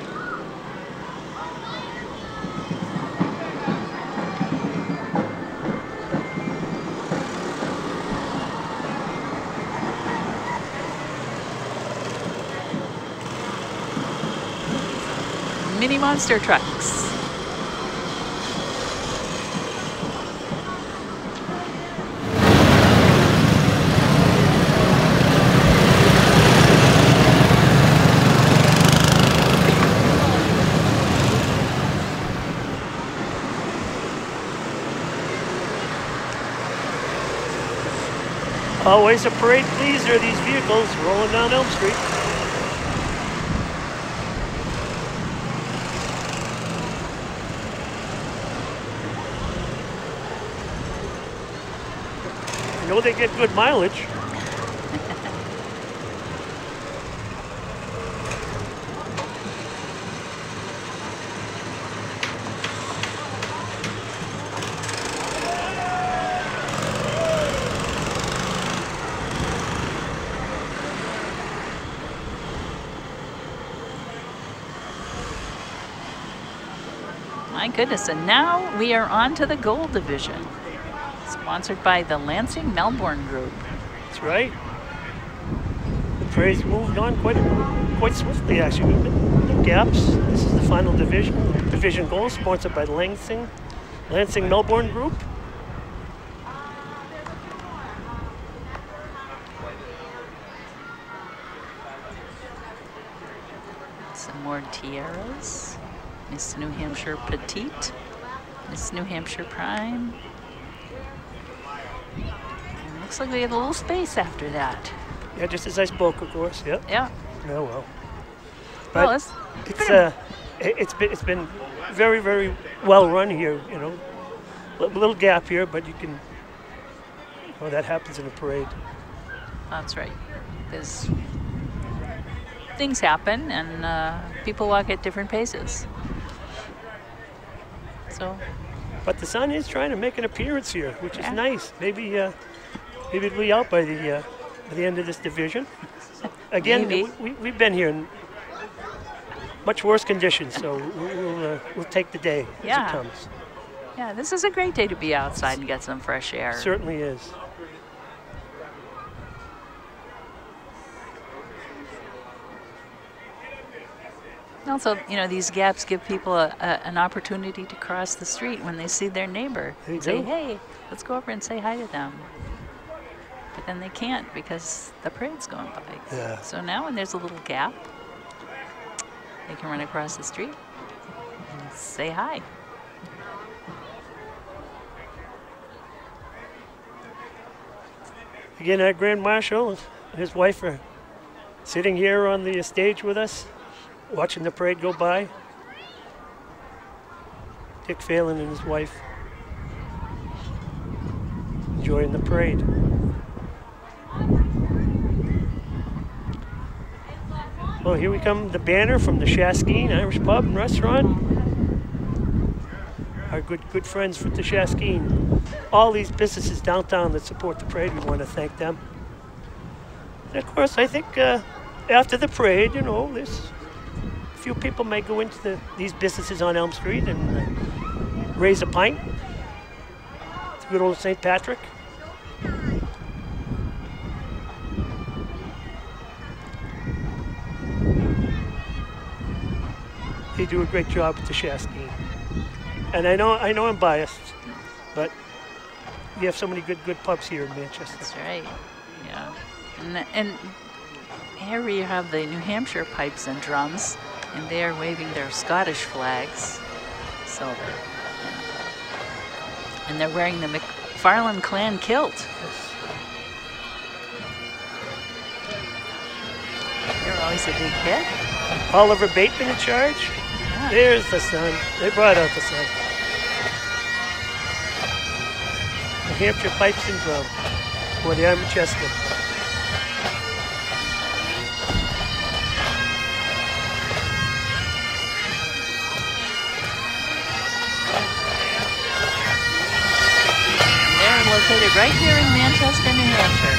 Speaker 2: Mini monster trucks.
Speaker 1: Always a parade pleaser, these vehicles rolling down Elm Street. I know they get good mileage.
Speaker 2: My goodness, and now we are on to the gold division. Sponsored by the Lansing Melbourne Group.
Speaker 1: That's right. The parade's moved on quite swiftly, actually. No gaps. This is the final division. Division gold, sponsored by Lansing Melbourne Group.
Speaker 2: Some more tiaras. Miss New Hampshire Petite, Miss New Hampshire Prime. And looks like we have a little space after that.
Speaker 1: Yeah, just as I spoke, of course. Yep.
Speaker 2: Yeah.
Speaker 1: Yeah, well.
Speaker 2: Well,
Speaker 1: it's been very, very well run here. You know, a little gap here, but you can. Oh, that happens in a parade.
Speaker 2: That's right. There's things happen, and people walk at different paces. So.
Speaker 1: But the sun is trying to make an appearance here, which is nice. Maybe it'll be out by the end of this division. Again, we've been here in much worse conditions, so we'll take the day as it comes.
Speaker 2: Yeah, this is a great day to be outside and get some fresh air.
Speaker 1: It certainly is.
Speaker 2: Also, you know, these gaps give people an opportunity to cross the street when they see their neighbor and say, hey, let's go over and say hi to them. But then they can't because the parade's going by.
Speaker 1: Yeah.
Speaker 2: So now when there's a little gap, they can run across the street and say hi.
Speaker 1: Again, our Grand Marshal and his wife are Sitting here on the stage with us, watching the parade go by, Dick Phelan and his wife, enjoying the parade. Well, here we come, the banner from the Shaskeen Irish Pub and Restaurant. Our good friends from the Shaskeen. All these businesses downtown that support the parade, we want to thank them. And of course, I think after the parade, you know, there's a few people may go into these businesses on Elm Street and raise a pint. It's good old St. Patrick. They do a great job with the Shaskeen. And I know I'm biased, but we have so many good pubs here in Manchester.
Speaker 2: That's right. Yeah. And here you have the New Hampshire pipes and drums, and they are waving their Scottish flags. So they're, and they're wearing the McFarlane clan kilt. They're always a big hit.
Speaker 1: Oliver Bateman in charge.
Speaker 2: Yeah.
Speaker 1: There's the sun. They brought out the sun. New Hampshire pipes and drum for the Army Chestnut.
Speaker 2: They're located right here in Manchester, New Hampshire.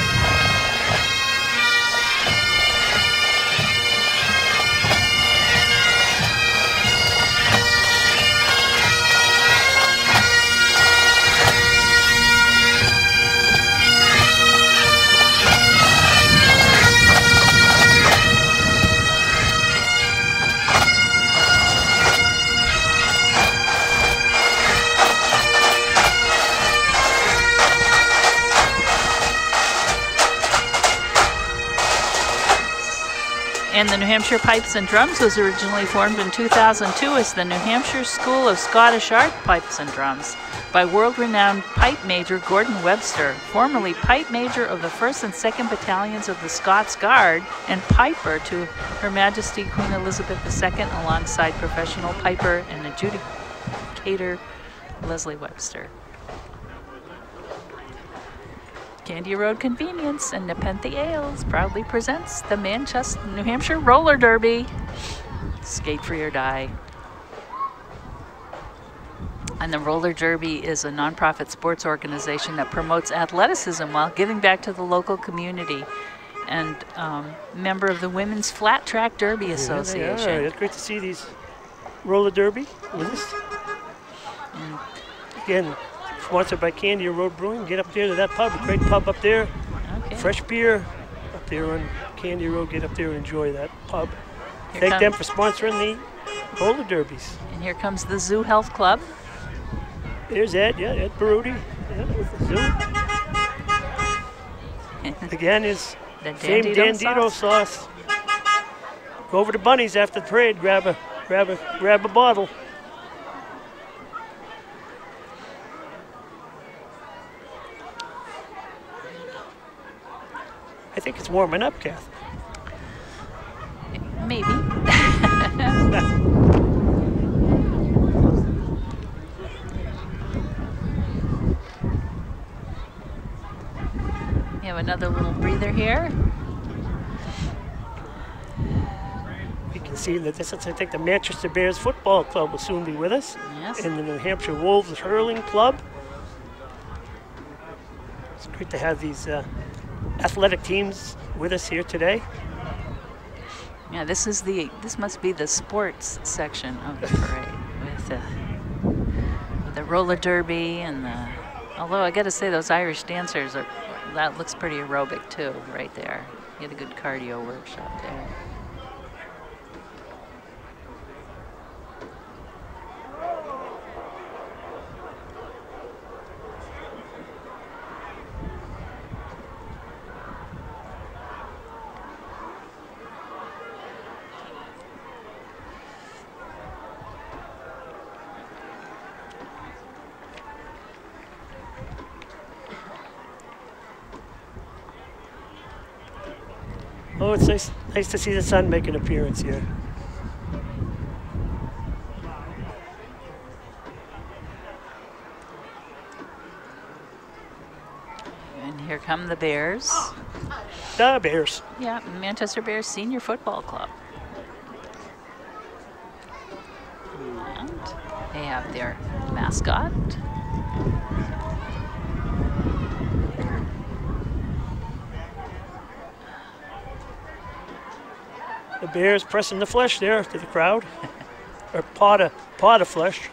Speaker 2: And the New Hampshire Pipes and Drums was originally formed in 2002 as the New Hampshire School of Scottish Art Pipes and Drums by world-renowned pipe major Gordon Webster, formerly pipe major of the 1st and 2nd Battalions of the Scots Guard and piper to Her Majesty Queen Elizabeth II, alongside professional piper and adjudicator Leslie Webster. Candy Road Convenience and Nepenthe Ales proudly presents the Manchester, New Hampshire Roller Derby. Skate free or die. And the Roller Derby is a nonprofit sports organization that promotes athleticism while giving back to the local community. And member of the Women's Flat Track Derby Association.
Speaker 1: Yeah, it's great to see these roller derby with us. Again, sponsored by Candy Road Brewing. Get up there to that pub, a great pub up there.
Speaker 2: Okay.
Speaker 1: Fresh beer up there on Candy Road. Get up there and enjoy that pub.
Speaker 2: Here
Speaker 1: Thank them for sponsoring the roller derbies.
Speaker 2: And here comes the Zoo Health Club.
Speaker 1: There's Ed, yeah, Ed Barudi, yeah, with the zoo. Again, his
Speaker 2: The
Speaker 1: same Dandito sauce. Go over to Bunny's after the parade, grab a bottle. I think it's warming up, Kath.
Speaker 2: Maybe. We have another little breather here.
Speaker 1: You can see that this is, I think, the Manchester Bears Football Club will soon be with us.
Speaker 2: Yes.
Speaker 1: And the New Hampshire Wolves Hurling Club. It's great to have these athletic teams with us here today.
Speaker 2: Yeah, this must be the sports section of the parade with the roller derby and the. Although I got to say, those Irish dancers that looks pretty aerobic too, right there. You had a good cardio workshop there.
Speaker 1: Oh, it's nice Nice to see the sun make an appearance here.
Speaker 2: And here come the Bears.
Speaker 1: The Bears.
Speaker 2: Yeah, Manchester Bears Senior Football Club. And they have their mascot.
Speaker 1: The Bears pressing the flesh there to the crowd, or pot of flesh.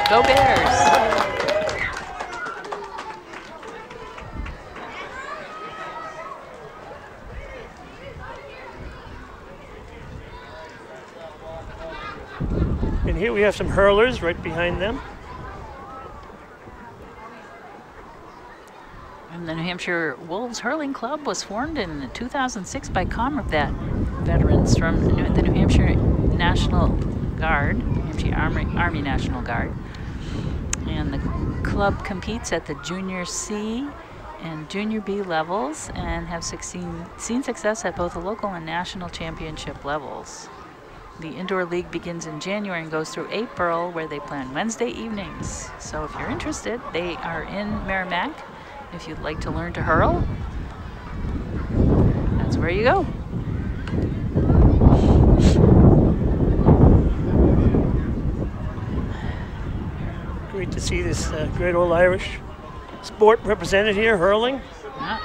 Speaker 2: Go Bears!
Speaker 1: And here we have some hurlers right behind them.
Speaker 2: And the New Hampshire Wolves Hurling Club was formed in 2006 by combat veterans from the New Hampshire National Guard, New Hampshire Army National Guard. And the club competes at the Junior C and Junior B levels and have seen success at both the local and national championship levels. The indoor league begins in January and goes through April, where they play on Wednesday evenings. So if you're interested, they are in Merrimack. If you'd like to learn to hurl, that's where you go.
Speaker 1: Great to see this great old Irish sport represented here, hurling.
Speaker 2: Yeah.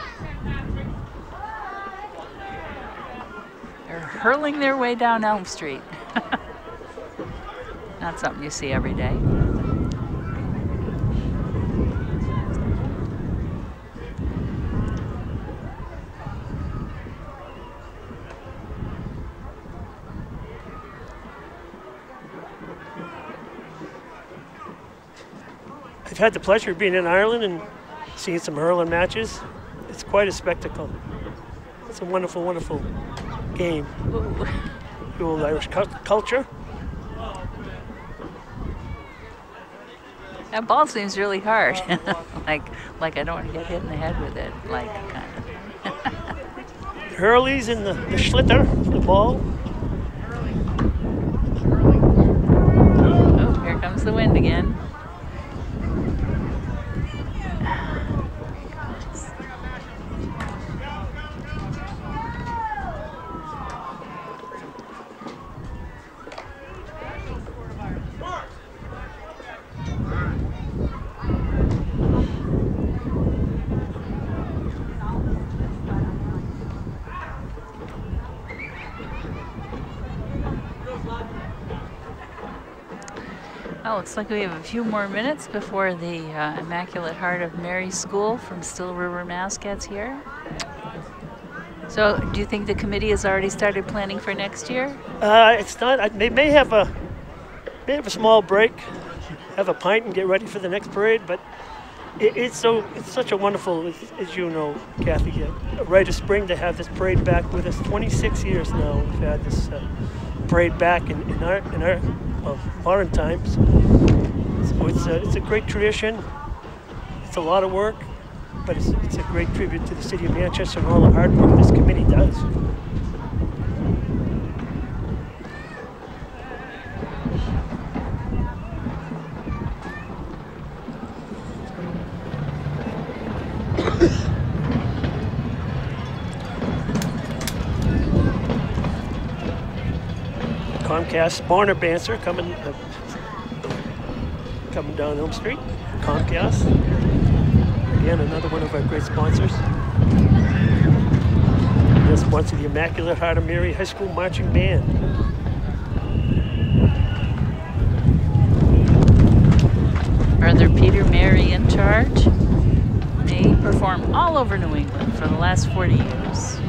Speaker 2: They're hurling their way down Elm Street. Not something you see every day.
Speaker 1: I've had the pleasure of being in Ireland and seeing some hurling matches. It's quite a spectacle. It's a wonderful, wonderful game.
Speaker 2: Ooh.
Speaker 1: The old Irish culture.
Speaker 2: That ball seems really hard. like I don't want to get hit in the head with it. Like kind of.
Speaker 1: The hurleys and the schlitter, the ball.
Speaker 2: Oh, here comes the wind again. Well, looks like we have a few more minutes before the Immaculate Heart of Mary School from Still River, Mass gets here. So do you think the committee has already started planning for next year?
Speaker 1: It's not. They may have a small break, have a pint and get ready for the next parade, but it's such a wonderful, as you know, Kathy, a rite of spring to have this parade back with us. 26 years now we've had this parade back in our modern times. So it's a great tradition. It's a lot of work, but it's a great tribute to the city of Manchester and all the hard work this committee does. Comcast Spawner Bancer coming down Elm Street. Comcast, again another one of our great sponsors. They sponsor the Immaculate Heart of Mary High School Marching Band.
Speaker 2: charge. They perform all over New England for the last 40 years.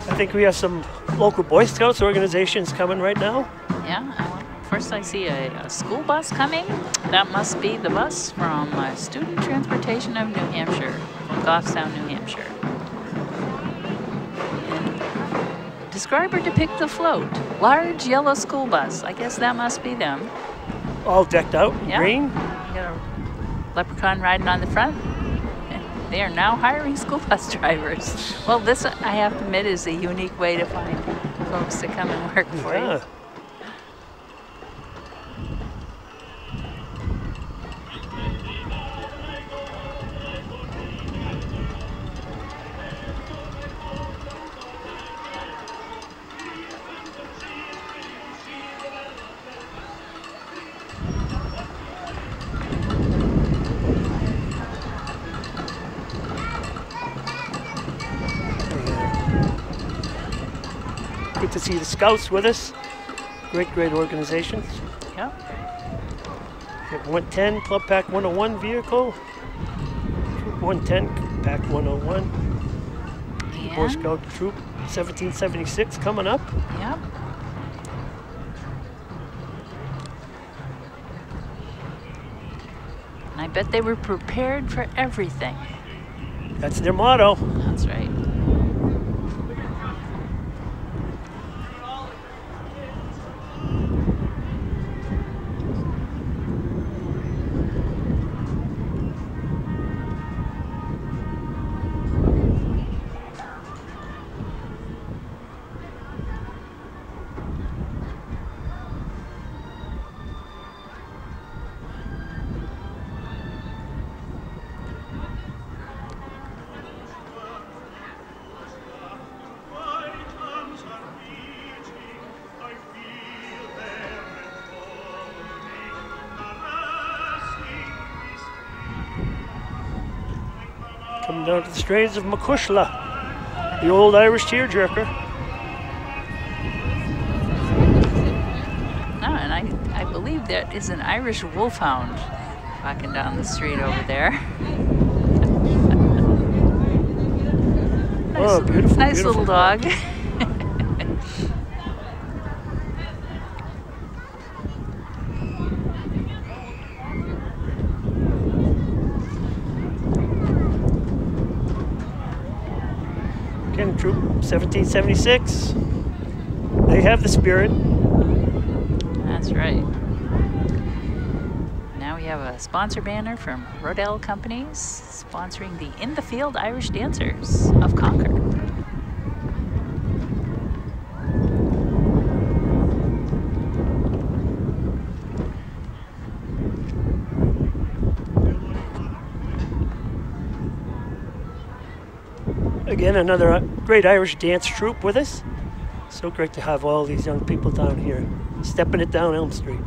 Speaker 1: I think we have some local Boy Scouts organizations coming right now.
Speaker 2: Yeah, first I see a school bus coming. That must be the bus from Student Transportation of New Hampshire, from Goffstown, New Hampshire. And describe or depict the float. Large yellow school bus. I guess that must be them.
Speaker 1: All decked out in green.
Speaker 2: You got a leprechaun riding on the front. They are now hiring school bus drivers. Well, this, I have to admit, is a unique way to find folks to come and work for you.
Speaker 1: Good to see the Scouts with us. Great organizations.
Speaker 2: Yep.
Speaker 1: 110 Club Pack 101 vehicle. 110 Pack 101.
Speaker 2: And
Speaker 1: Boy Scout Troop 1776 coming up.
Speaker 2: Yep. And I bet they were prepared for everything.
Speaker 1: That's their motto.
Speaker 2: That's right.
Speaker 1: Coming down to the strains of Macushla, the old Irish tearjerker.
Speaker 2: Oh, and I believe that is an Irish wolfhound walking down the street over there.
Speaker 1: Oh, beautiful,
Speaker 2: nice
Speaker 1: beautiful
Speaker 2: little dog.
Speaker 1: Again, Troop 1776. They have the spirit.
Speaker 2: That's right. Now we have have a sponsor banner from Rodell Companies sponsoring the In the Field Irish Dancers of Concord.
Speaker 1: Again, another great Irish dance troupe with us. So great to have all these young people down here, stepping it down Elm Street.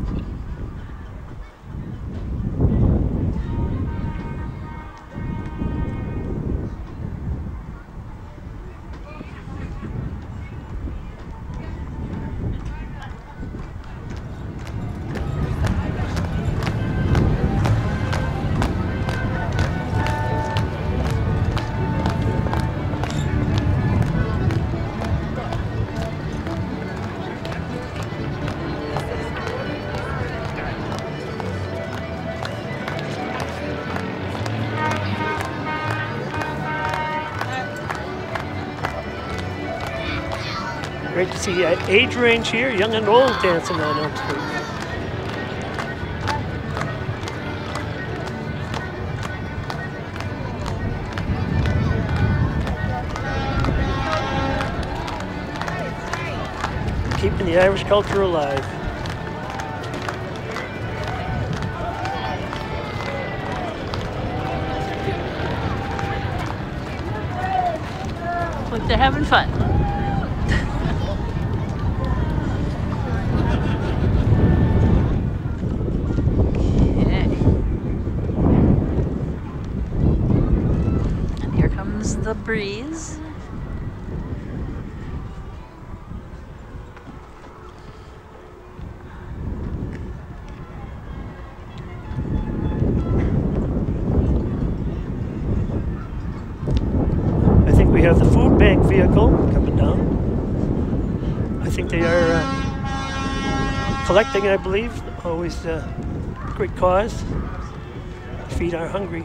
Speaker 1: Great to see age range here, young and old dancing on Elm Street. Keeping the Irish culture alive.
Speaker 2: Look, they're having fun. The breeze.
Speaker 1: I think we have the food bank vehicle coming down. I think they are collecting, I believe, always a great cause. Feed our hungry,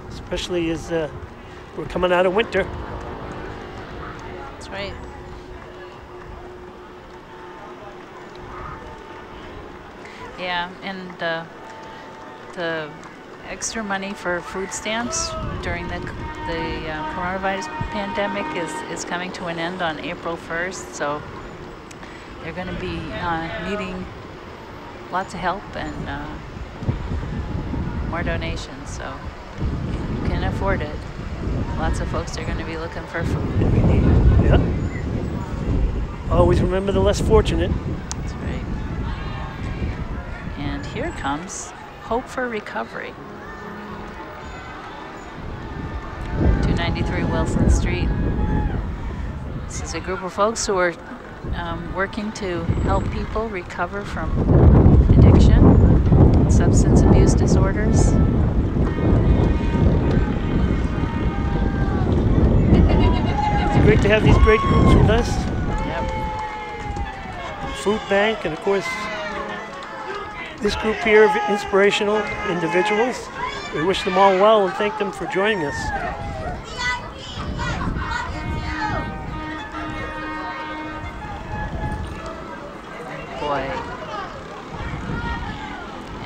Speaker 1: especially as we're coming out of winter.
Speaker 2: That's right. Yeah, and the extra money for food stamps during the coronavirus pandemic is coming to an end on April 1st, so they're going to be needing lots of help and more donations, so you can afford it. Lots of folks are going to be looking for food.
Speaker 1: Yeah. Always remember the less fortunate.
Speaker 2: That's right. And here comes Hope for Recovery. 293 Wilson Street. This is a group of folks who are working to help people recover from addiction, substance abuse disorders.
Speaker 1: Great to have these great groups with us.
Speaker 2: Yep.
Speaker 1: Food bank, and of course, this group here of inspirational individuals. We wish them all well and thank them for joining us.
Speaker 2: Boy.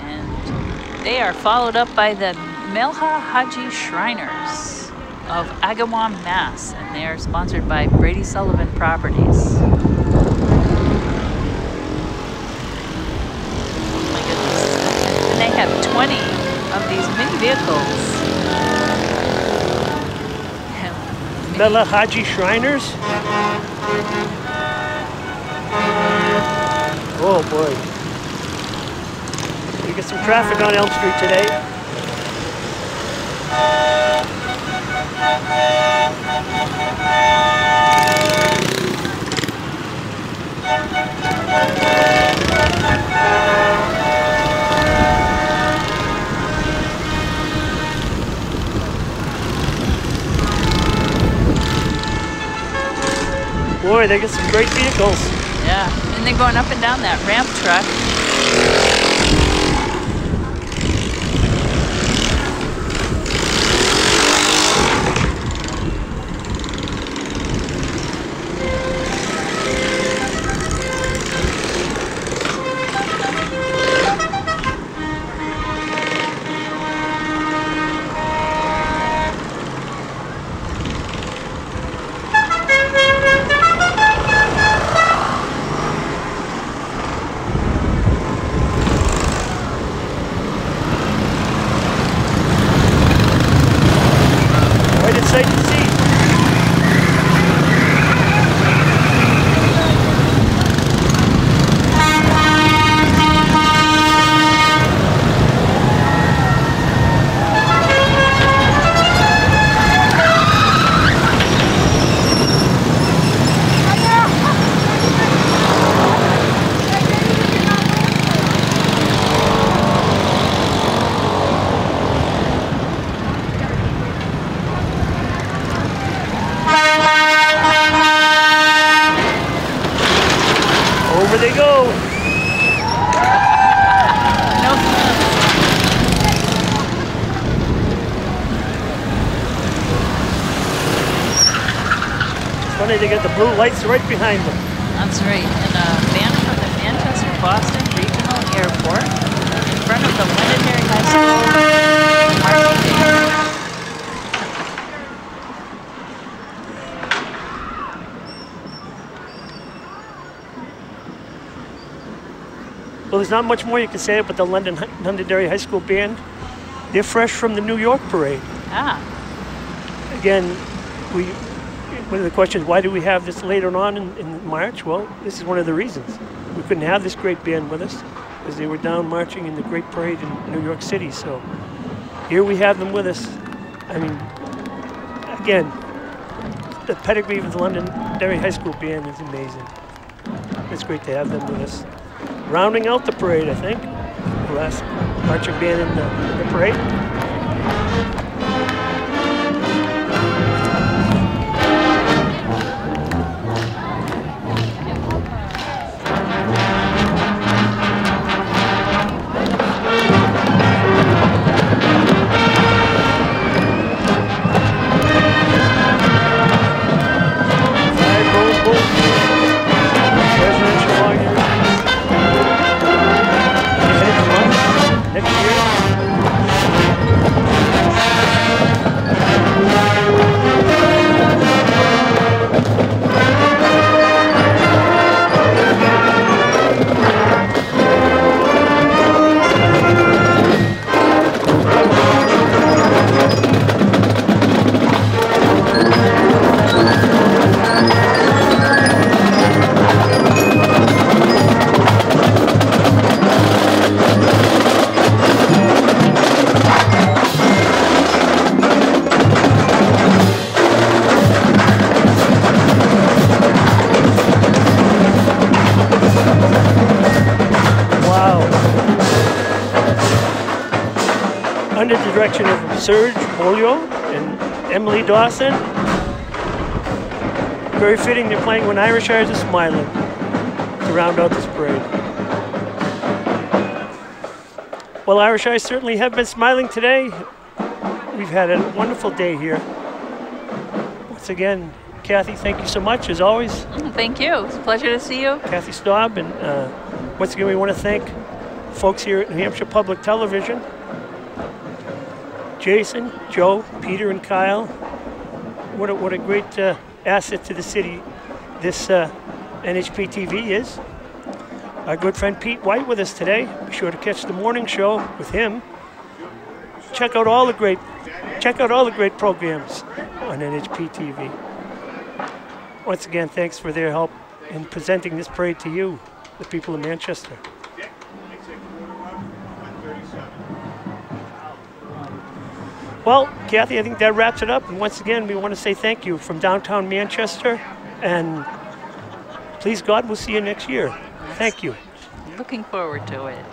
Speaker 2: And they are followed up by the Melha Haji Shriners of Agawam, Mass, and they are sponsored by Brady Sullivan Properties. Oh my goodness. And they have 20 of these mini vehicles.
Speaker 1: Melha Haji Shriners? Oh boy. We get some traffic on Elm Street today. Boy, they get some great vehicles.
Speaker 2: Yeah, and they're going up and down that ramp truck.
Speaker 1: there, they got the blue lights right behind them.
Speaker 2: That's right. And a band from the Manchester-Boston Regional Airport in front of the Londonderry High School marching band.
Speaker 1: Well, there's not much more you can say about the Londonderry High School band. They're fresh from the New York parade.
Speaker 2: Ah.
Speaker 1: Again, one of the questions, why do we have this later on in March? Well, this is one of the reasons. We couldn't have this great band with us because they were down marching in the great parade in New York City. So here we have them with us. I mean, again, the pedigree of the Londonderry High School band is amazing. It's great to have them with us. Rounding out the parade, I think. The last marching band in the parade. Under the direction of Serge Bolio and Emily Dawson. Very fitting they're playing When Irish Eyes Are Smiling to round out this parade. Well, Irish Eyes certainly have been smiling today. We've had a wonderful day here. Once again, Kathy, thank you so much, as always.
Speaker 2: Thank you. It's a pleasure to see you.
Speaker 1: Kathy Staub, and once again, we want to thank folks here at New Hampshire Public Television. Jason, Joe, Peter, and Kyle. What a great asset to the city this NHP TV is. Our good friend Pete White with us today. Be sure to catch the morning show with him. Check out all the great programs on NHP TV. Once again, thanks for their help in presenting this parade to you, the people of Manchester. Well, Kathy, I think that wraps it up. And once again, we want to say thank you from downtown Manchester. And please God, we'll see you next year. Thank you.
Speaker 2: Looking forward to it.